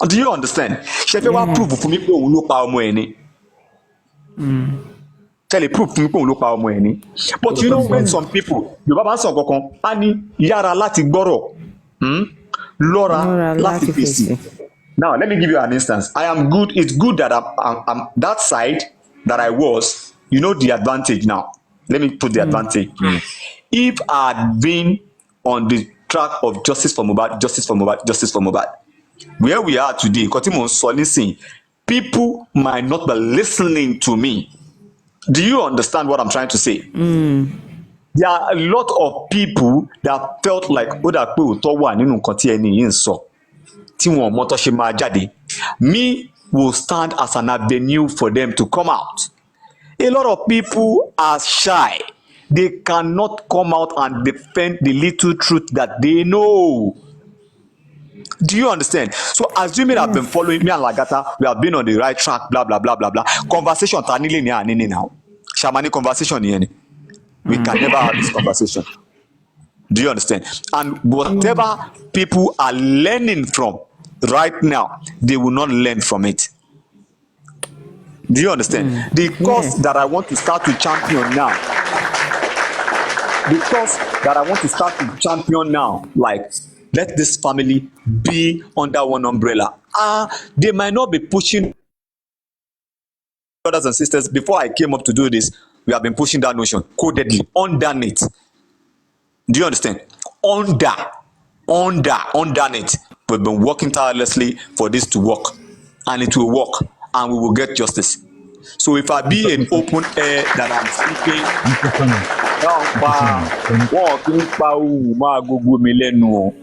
Do you understand? Ṣé fẹ́ wá prove fún mi pé òun ló pa ọmọ ẹ̀ ni? Ṣé lè prove fún mi pé òun ló pa ọmọ ẹ̀ ni? But you know when some people, Yorùbá bá ń sọ kankan, á ní yára láti gbọ́rọ̀, lọ́ra láti fèsì. Now, let me give you an instance. I am good. It's good that I'm that side that I was. You know the advantage now. Let me put the advantage. If I had been on the track of justice for Mohbad, where we are today, people might not be listening to me. Do you understand what I'm trying to say? There are a lot of people that felt like, ó dà pé òótọ́ wà nínú nǹkan tí ẹni yìí ń sọ. Tí wọn mọ tó ṣe máa jáde. Me will stand as an avenue for them to come out. A lot of people are shy. They cannot come out and defend the little truth that they know. Do you understand? So assuming I've been following me and Lagata, we have been on the right track, blah blah blah blah blah. Conversation ta nílé ni àníní now. Shamani conversation yẹn ni. We can never have this conversation. Do you understand? And whatever people are learning from right now, they will not learn from it. Do you understand? The cause that I want to start to champion now, like, let this family be under one umbrella. They might not be pushing, brothers and sisters. Before I came up to do this, we have been pushing that notion codedly underneath. Do you understand? Underneath. We've been working tirelessly for this to work, and it will work, and we will get justice. So if I be an open air that I'm sleeping, wọ́n kì í pa òun máa gbogbo mi lẹ́nu o.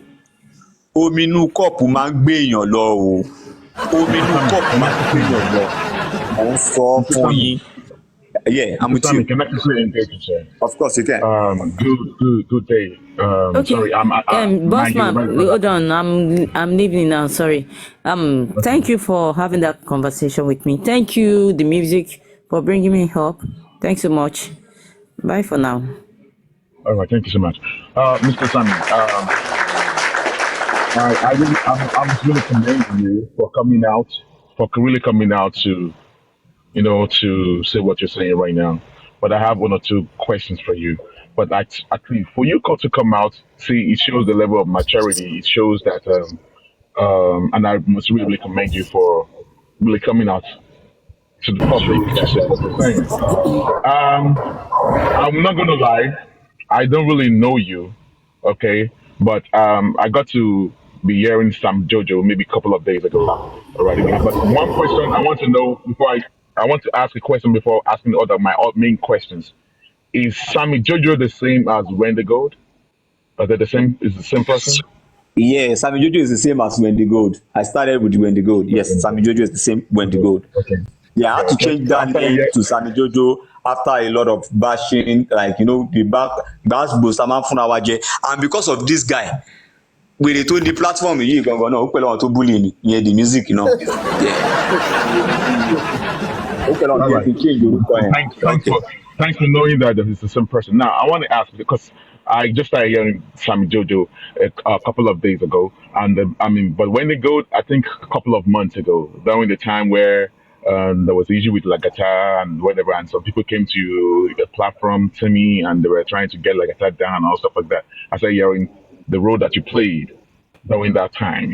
Omi inú kọ́ọ̀pù máa ń gbé èèyàn lọ o. Omi inú kọ́ọ̀pù máa ń gbé èèyàn lọ. Mo ń sọ fún yín. Yeah, I'm with you. Can I just say anything, sir? Of course you can. Good day. Okay. Sorry, Boss man, hold on. I'm leaving now. Sorry. Thank you for having that conversation with me. Thank you, the music, for bringing me up. Thanks so much. Bye for now. All right. Thank you so much, Mr. Simon. I'm really commending you for really coming out to to say what you're saying right now. But I have one or two questions for you. But actually, for you to come out, see, it shows the level of maturity. It shows that, and I must really commend you for really coming out to the public to say what you're saying. Um, I'm not gonna lie, I don't really know you, okay? But I got to be hearing Sam Jojo maybe a couple of days ago, already. But one question I want to know I want to ask a question before asking my main questions. Is Sammy Jojo the same as Wendy Gold? Are they the same? Is the same person? Yeah, Sammy Jojo is the same as Wendy Gold. I started with Wendy Gold. Yes, Sammy Jojo is the same Wendy Gold. Okay. Yeah, I had to Okay. change So that name to Sammy Jojo after a lot of bashing, like the bash Bosama Funawaje, and because of this guy, wèrè tó di platform yìí gangan náà ó pẹ̀lú àwọn tó bully ni ìyẹn the music náà. Ó pẹ̀lú àwọn all tó yẹ right. kí n change orúkọ yẹn. Okay. Thanks for knowing that it's the same person. Now I want to ask because I just started hearing Sammy Jojo a couple of days ago, and but when they go, I think a couple of months ago, during the time where there was the issue with Lagata and whatever, and some people came to the platform to me and they were trying to get Lagata down and all stuff like that. I started hearing the role that you played during that time.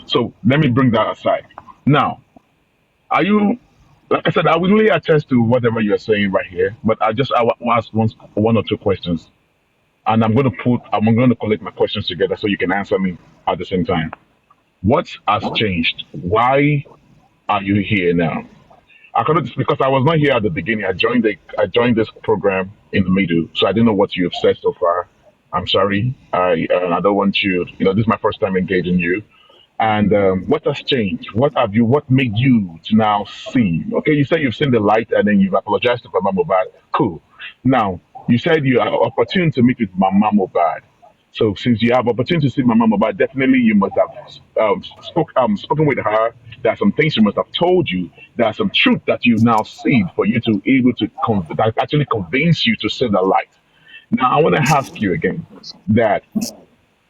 So let me bring that aside. Now, are you like I said, I will really attest to whatever you're saying right here, but I will ask one or two questions, and I'm going to collect my questions together so you can answer me at the same time. What has changed? Why are you here now? I cannot because I was not here at the beginning. I joined this program in the middle, so I didn't know what you have said so far. I'm sorry. I don't want you. This is my first time engaging you. And what has changed? What made you to now see? Okay, you said you've seen the light and then you've apologized to Mama Mohbad. Cool. Now, you said you are opportune to meet with Mama Mohbad. So since you have opportunity to see Mama Mohbad, definitely you must have spoken with her. There are some things she must have told you. There are some truth that you now see for you to able to that actually convince you to see the light. Now, I want to ask you again that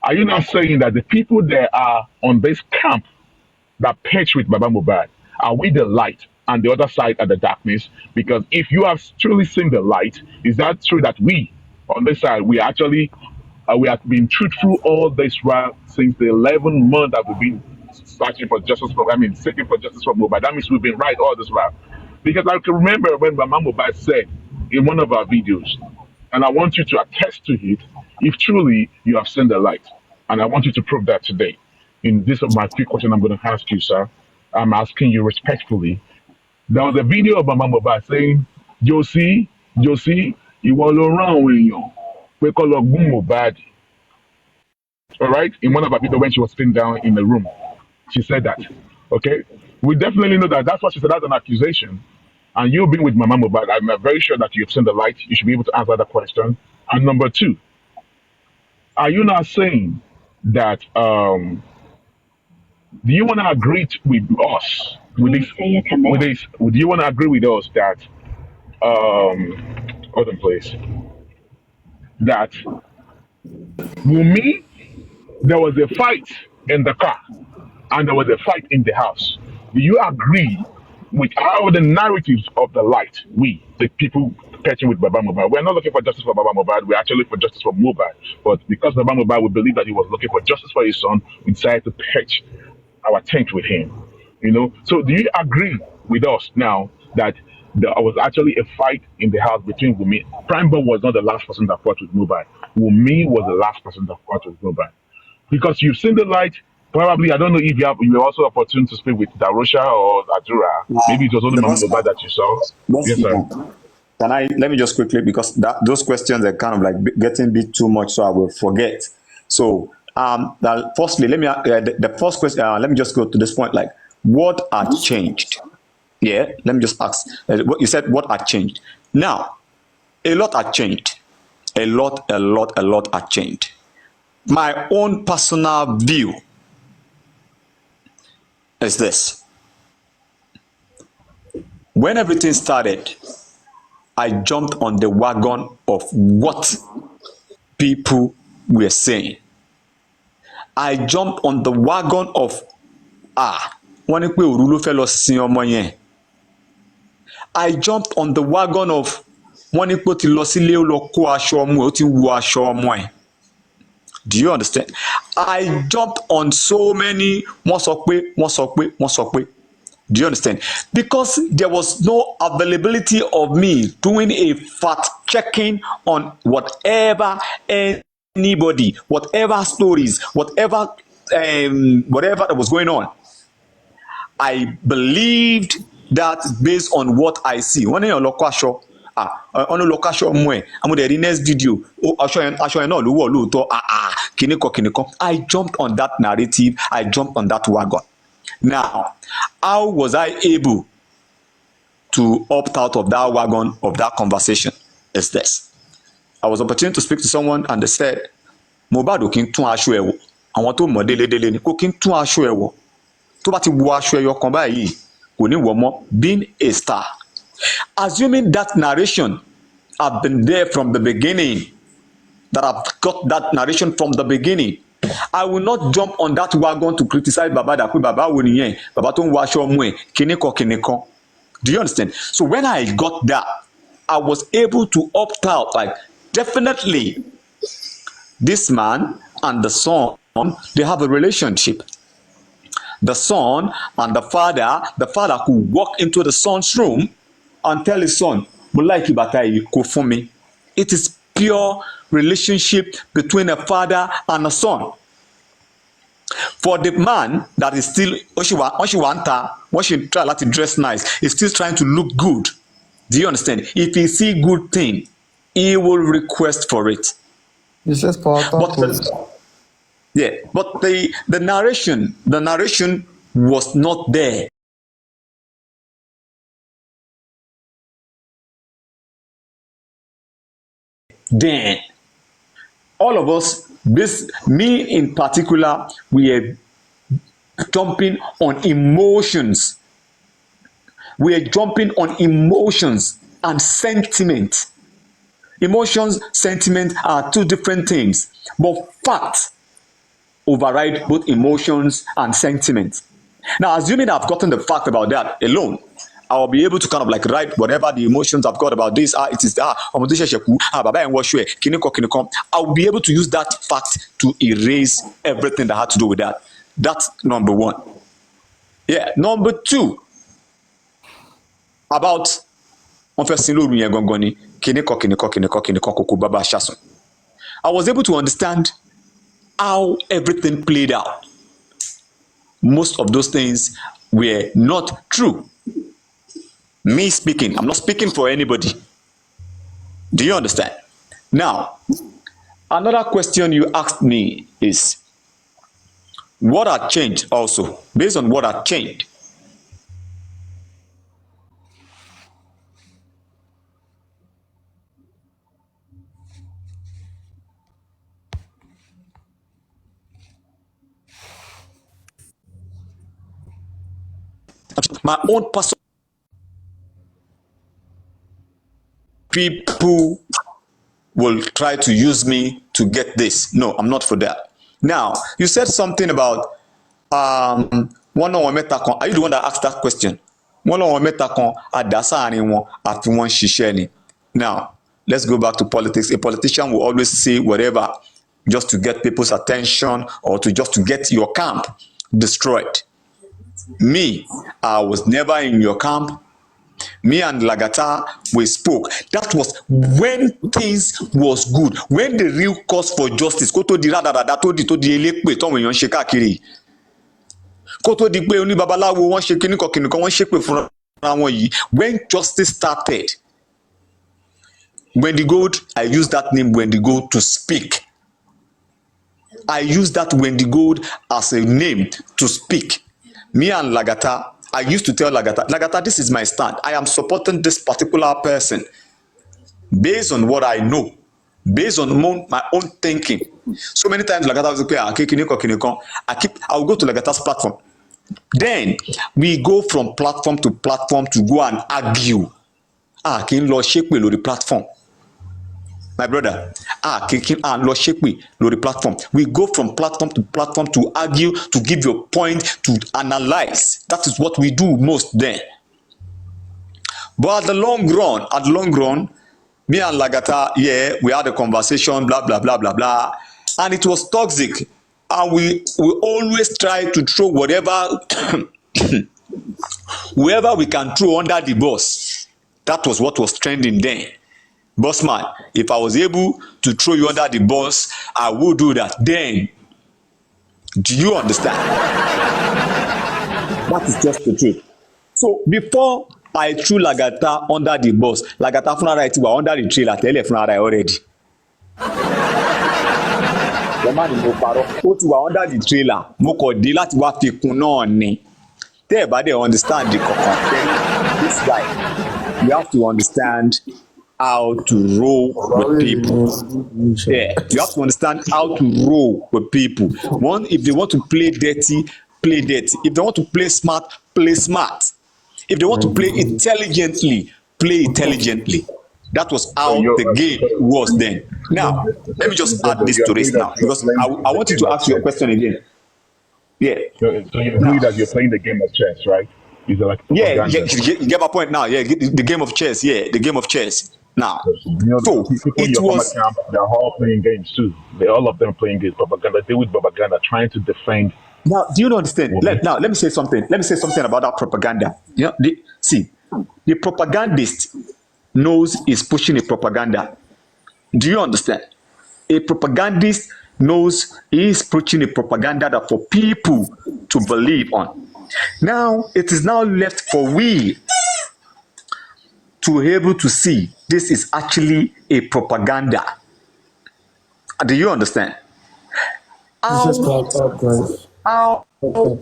are you not saying that the people that are on this camp that perch with Baba Mubad, are we the light and the other side are the darkness? Because if you have truly seen the light, is that true that we on this side we have been truthful all this while since the 11 month that we've been searching for justice for seeking for justice for Mubad? That means we've been right all this while. Because I can remember when Baba Mubad said in one of our videos, and I want you to attest to it if truly you have seen the light. And I want you to prove that today. In this of my quick question I'm going to ask you, sir. I'm asking you respectfully. There was a video of Mama Mohbad saying, Josie, ìwọ ló rán àwọn èèyàn pé kó lọ gún Mohbad. All right? In one of her videos when she was sitting down in the room, she said that. Okay? We definitely know that. That's what she said. That's an accusation. And you've been with Mama Mohbad. I'm very sure that you've seen the light. You should be able to answer that question. And number two, are you not saying that do you want to agree with us with this? Do you want to agree with us that hold on, please. That Wumi, there was a fight in the car and there was a fight in the house. Do you agree with all the narratives of the light? We, the people catching with Baba Mohbad, we're not looking for justice for Baba Mohbad. We're actually for justice for Mohbad. But because Baba Mohbad, we believe that he was looking for justice for his son, we decided to patch our tent with him. So do you agree with us now that there was actually a fight in the house between Wumi? Primeboy was not the last person that fought with Mohbad. Wumi was the last person that fought with Mohbad. Because you've seen the light, probably, I don't know if you were also opportune to speak with Darosha or Adura. Maybe it was only Mama Mohbad that you saw. Yes, sir. Let me just quickly, because those questions are kind of like getting a bit too much, so I will forget. So, firstly, let me the first question. Let me just go to this point. Like, what had changed? Yeah, let me just ask. What you said, what had changed? Now, a lot had changed. A lot had changed. My own personal view is this: when everything started, I jumped on the wagon of what people were saying. I jumped on the wagon of wọ́n ní pé òru ló fẹ́ lọ sin ọmọ yẹn. I jumped on the wagon of wọ́n ní pé ó ti lọ sílé ó lọ kó aṣọ ọmọ ẹ̀ ó ti wọ aṣọ ọmọ ẹ̀. Do you understand? I jumped on so many wọ́n sọ pé. Do you understand? Because there was no availability of me doing a fact checking on whatever anybody, whatever stories, whatever that was going on. I believed that based on what I see. Wọ́n ní èèyàn lọ kó aṣọ ọ̀nà lọ kó aṣọ ọmọ ẹ̀ amúdẹ̀rí next video aṣọ yẹn náà ló wọ̀ lóòótọ́ kìnnìkan. I jumped on that narrative. I jumped on that wagon. Now, how was I able to opt out of that wagon of that conversation? Is this. I was opportunity to speak to someone and they said, Mohbad ò kí ń tún aṣọ ẹ̀ wọ̀. Àwọn tó mọ̀ délédélé ni kò kí ń tún aṣọ ẹ̀ wọ̀. Tó bá ti wọ aṣọ ẹyọ kan báyìí kò ní wọ̀ mọ́. Being a star. Assuming that narration have been there from the beginning, that I've got that narration from the beginning, I will not jump on that wagon to criticize Baba that Baba wo nìyẹn Baba tó ń wọ aṣọ ọmọ ẹ̀ kìnnìkan. Do you understand? So when I got that, I was able to opt out. Like, definitely, this man and the son, they have a relationship. The son and the father could walk into the son's room and tell his son, mo like bàtà yìí kò fún mi. It is pure relationship between a father and a son. For the man that is still wọ́n ṣì try láti dress nice, is still trying to look good. Do you understand? If he see good thing, he will request for it. He says but the narration was not there. Then all of us, me in particular, we are jumping on emotions. We are jumping on emotions and sentiment. Emotions, sentiment are two different things, but facts override both emotions and sentiment. Now, assuming I've gotten the fact about that alone, I'll be able to kind of like write whatever the emotions I've got about this. It is Baba and Washwe, Kiniko. I'll be able to use that fact to erase everything that had to do with that. That's number one. Yeah. Number two, about I was able to understand how everything played out. Most of those things were not true. Me speaking, I'm not speaking for anybody. Do you understand? Now, another question you asked me is, what had changed also? Based on what had changed, my own personal people will try to use me to get this. No, I'm not for that. Now, you said something about one on meta kan. Are you the one that asked that question? One on meta kan adasa anyone àfi wọ́n ṣiṣẹ́ ni. Now, let's go back to politics. A politician will always say whatever just to get people's attention or just to get your camp destroyed. Me, I was never in your camp. Me and Lagata, we spoke. That was when things was good. When the real cause for justice, kó tó di rádaràda tó di elépè tọ́wọ̀n èèyàn ṣe káàkiri. Kó tó di pé oníbabaláwo wọ́n ṣe kíníkan wọ́n ṣépè fúnra wọn yìí. When justice started, Wendy Gold, I used that name Wendy Gold to speak. I used that Wendy Gold as a name to speak. Me and Lagata, I used to tell Lagata, this is my stand. I am supporting this particular person based on what I know, based on my own thinking. So many times Lagata was like, I will go to Lagata's platform. Then we go from platform to go and argue. Kí n lọ ṣépè lórí platform. My brother, lọ ṣépè lórí platform. We go from platform to argue, to give your point, to analyze. That is what we do most then. But at the long run, me and Lagata, yeah, we had a conversation, blah blah blah blah blah, and it was toxic. And we always try to throw whatever whoever we can throw under the bus. That was what was trending then. Bossman, if I was able to throw you under the bus, I would do that. Then, do you understand? That is just the truth. So before I threw Lagata under the bus, Lagata fúnra ẹ̀ ti wà under the trailer tẹ́lẹ̀ fúnra ẹ̀ already. Lọ́mọ ni mo parọ́, ó ti wà under the trailer, mo kàn dé láti wá fi kún náà ni. Tẹ́ ẹ̀ bá dẹ̀ understand the kankan, then this guy, you have to understand how to roll with people. Yeah, you have to understand how to roll with people. One, if they want to play dirty, play dirty. If they want to play smart, play smart. If they want to play intelligently, play intelligently. That was how the game was then. Now, let me just add this to this now, because I want you to ask your question again. Yeah. So you agree that you're playing the game of chess, right? Is it like yeah, you get my point now. Yeah, the game of chess. Yeah, the game of chess. Now, so people in your was camp, they're all playing games too. All of them playing games, propaganda. They with propaganda, trying to defend. Now, do you not understand? Let me say something. Let me say something about that propaganda. You know, the propagandist knows he's pushing a propaganda. Do you understand? A propagandist knows he is preaching a propaganda that for people to believe on. Now, it is now left for we to be able to see this is actually a propaganda. Do you understand? How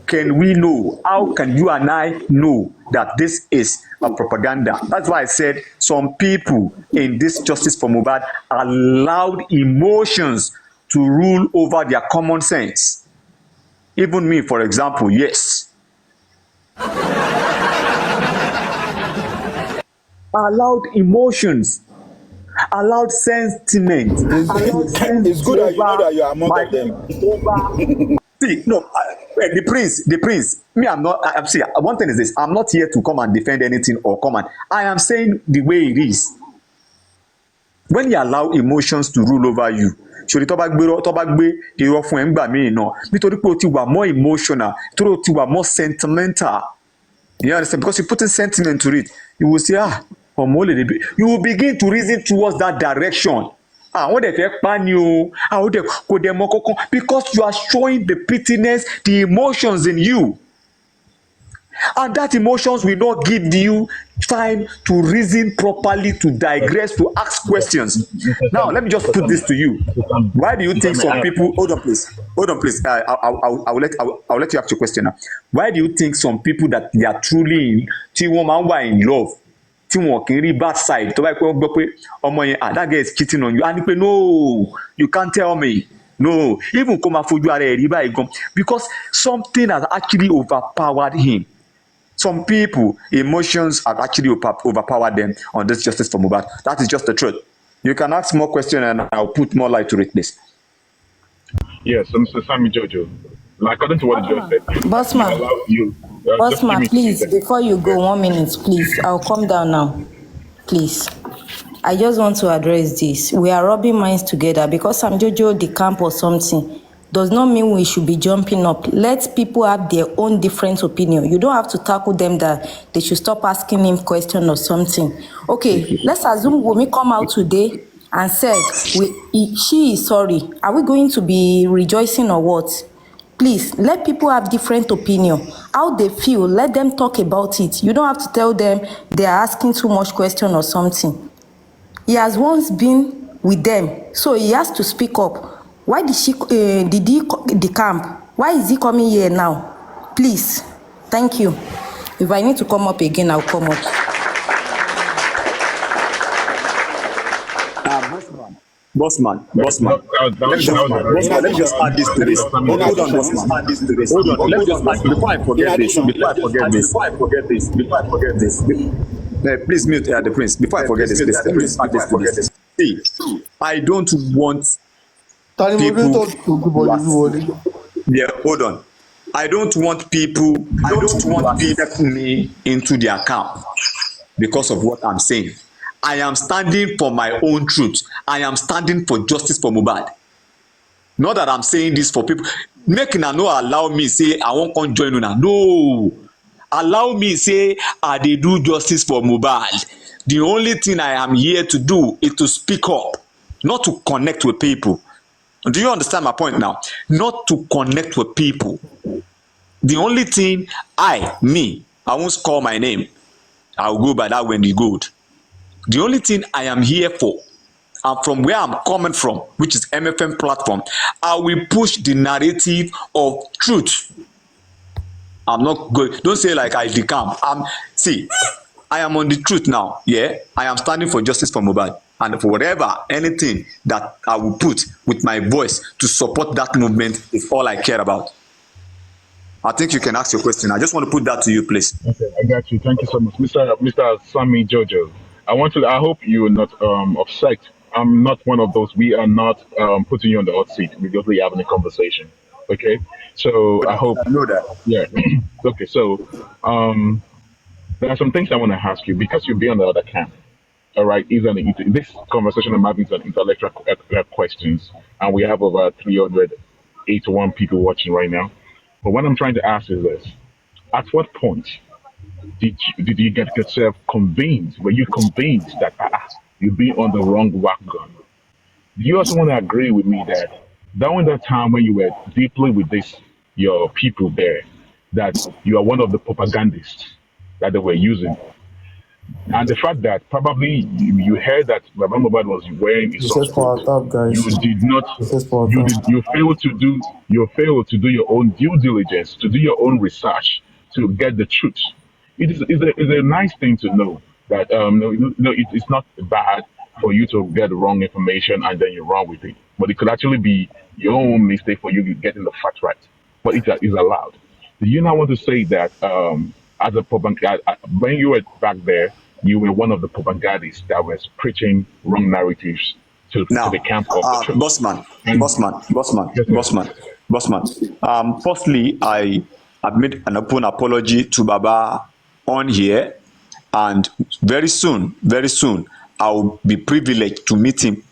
can we know? How can you and I know that this is a propaganda? That's why I said some people in this Justice for Mohbad allowed emotions to rule over their common sense. Even me, for example, yes. Allowed emotions, allowed sentiment. It's good that you know that you are among them. See, no, the prince. Me, I'm not. See, one thing is this: I'm not here to come and defend anything or comment. I am saying the way it is. When you allow emotions to rule over you, ṣòrí tó bá gbé irọ́ fún ẹ ń gbà míì náà nítorí pé o ti wà more emotional, nítorí o ti wà more sentimental. You understand? Because you put in sentiment to it, you will say, you will begin to reason towards that direction. What the because you are showing the pittiness, the emotions in you. And that emotions will not give you time to reason properly, to digress, to ask questions. Now, let me just put this to you. Why do you think some people... Hold on, please. I will let you ask your question now. Why do you think some people that they are truly in love, bad side, that guy is cheating on you, and no, you can't tell me. No, even because something has actually overpowered him. Some people, emotions have actually overpowered them on this Justice for Mohbad. That is just the truth. You can ask more questions and I'll put more light to it, please. Yes, Mr. Sammy Jojo. According to what you just said, Bossman, please, before you go, 1 minute, please. I'll come down now. Please. I just want to address this. We are rubbing minds together because Sam Jojo the camp or something does not mean we should be jumping up. Let people have their own different opinion. You don't have to tackle them that they should stop asking him questions or something. Okay, let's assume Wumi come out today and said she is sorry. Are we going to be rejoicing or what? Please, let people have different opinion. How they feel, let them talk about it. You don't have to tell them they are asking too much question or something. He has once been with them, so he has to speak up. Why did he the camp? Why is he coming here now? Please, thank you. If I need to come up again, I'll come up. Bossman. Let me just add this to this. Hold on, Bossman. Hold on. Let me just add before I forget this. Please mute the prince. Before I forget this, please. Let me just add this to this. See, I don't want people. Yeah, hold on. I don't want people. Me into their account. because of what I'm saying. I am standing for my own truth. I am standing for justice for Mohbad. Not that I'm saying this for people. Make una no allow me say I wan come join una. No. Allow me say I dey do justice for Mohbad. The only thing I am here to do is to speak up, not to connect with people. Do you understand my point now? Not to connect with people. The only thing I won't call my name. I'll go by that Wendy Gold. The only thing I am here for, and from where I'm coming from, which is MFM platform, I will push the narrative of truth. I'm not going. Don't say like I decamp. I am on the truth now. Yeah, I am standing for justice for Mohbad, and for whatever anything that I will put with my voice to support that movement is all I care about. I think you can ask your question. I just want to put that to you, please. Okay, I got you. Thank you so much, Mr. Sammy Jojo. I hope you are not upset. I'm not one of those. We are not putting you on the hot seat. We're just having a conversation. Okay, so I hope. I know that. Yeah. Okay, so there are some things I want to ask you because you'll be on the other camp. All right, this conversation I'm having is an intellectual questions, and we have over 381 people watching right now. But what I'm trying to ask is this: at what point did you get yourself convinced? Were you convinced that you've been on the wrong wagon? Do you also want to agree with me that during that time when you were deeply with your people there, that you are one of the propagandists that they were using? And the fact that probably you heard that Baba Mohbad was wearing a This is for suit, our top, guys. you did not, This is for our you top. did, you failed to do your own due diligence, to do your own research, to get the truth. It's a nice thing to know that no, it's not bad for you to get the wrong information and then you run with it, but it could actually be your own mistake for you getting the facts right. But it is allowed. Do you not want to say that as a when you were back there, you were one of the propagandists that was preaching wrong narratives to Now, the camp of the church? Bossman, And yes, sir. Bossman. Firstly, I have made an open apology to Baba on here, and very soon, I will be privileged to meet him.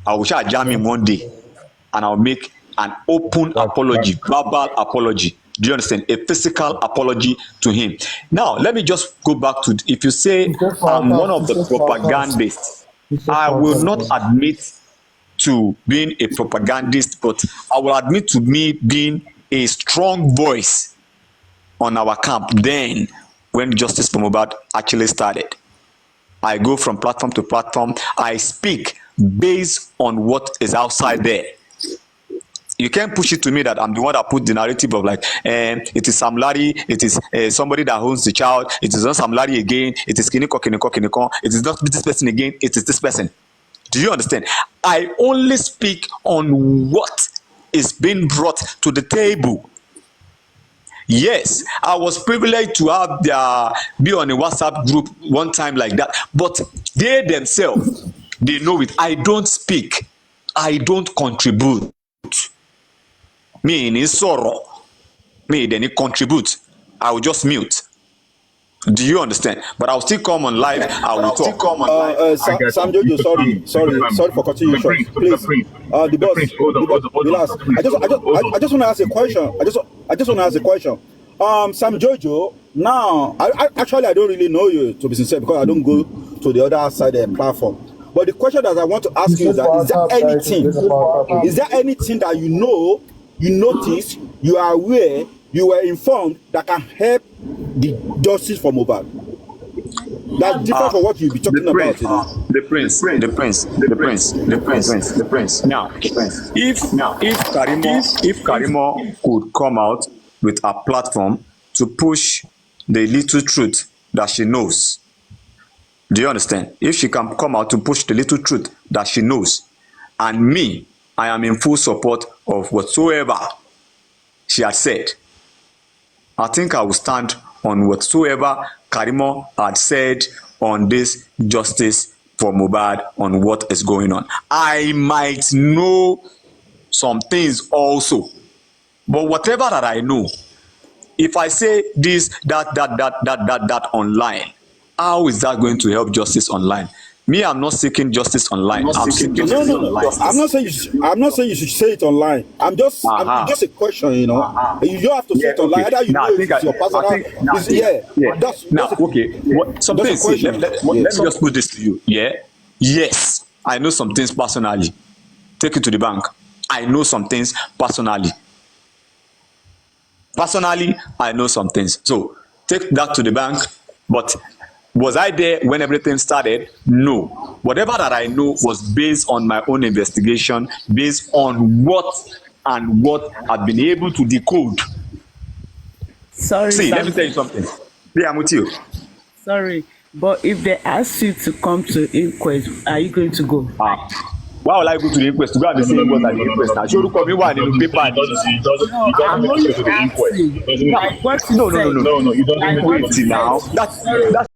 I will share jam him one day, and I'll make an open apology, verbal apology. Do you understand? A physical apology to him. Now, let me just go back to if you say I'm one of the propagandists, I will not admit to being a propagandist, but I will admit to me being a strong voice on our camp then when Justice for Mohbad actually started. I go from platform to platform. I speak based on what is outside there. You can't push it to me that I'm the one that put the narrative of like it is Sam Larry, it is somebody that owns the child, it is not Sam Larry again, it is Kiniko, it is not this person again, it is this person. Do you understand? I only speak on what is being brought to the table. Yes, I was privileged to have be on a WhatsApp group one time like that, but they themselves, they know it. I don't speak, I don't contribute. Me in sorrow, me then contribute. I will just mute. Do you understand? But I'll still come on live. I will talk. Sam Jojo, sorry for cutting you short. Please, the boss, relax. I just want to ask a question. I just want to ask a question. Sam Jojo, now, I don't really know you, to be sincere, because I don't go to the other side of the platform. But the question that I want to ask you is that is there anything that you know, you notice, you are aware, you were informed that can help the justice for Mohbad? That's different from what you'll be talking about today. The prince. Now, if Karimo could come out with a platform to push the little truth that she knows, do you understand? If she can come out to push the little truth that she knows, and me, I am in full support of whatsoever she has said, I think I will stand on whatsoever Karimo had said on this justice for Mohbad, on what is going on. I might know some things also, but whatever that I know, if I say this, that online, How is that going to help justice online? Me, I'm not seeking justice online. I'm seeking No, no, no. justice. I'm not saying you should say it online. I'm just a question, you know. You don't have to say it online. Either you know it's your personal. Now, okay. Some things. See, let me just put this to you. Yeah. Yes, I know some things personally. Take it to the bank. I know some things personally. Personally, I know some things. So take that to the bank. But was I there when everything started? No. Whatever that I know was based on my own investigation, based on what I've been able to decode. Sorry, See, let me tell you something. Yeah, I'm with you. Sorry, but if they ask you to come to inquest, are you going to go? Why would I go to the inquest to go and be saying what at the inquest now? Ṣé orúkọ mi wà nínú paper ni? I'm only asking. Like what you said. No, you don't need to go to the Wait now. That's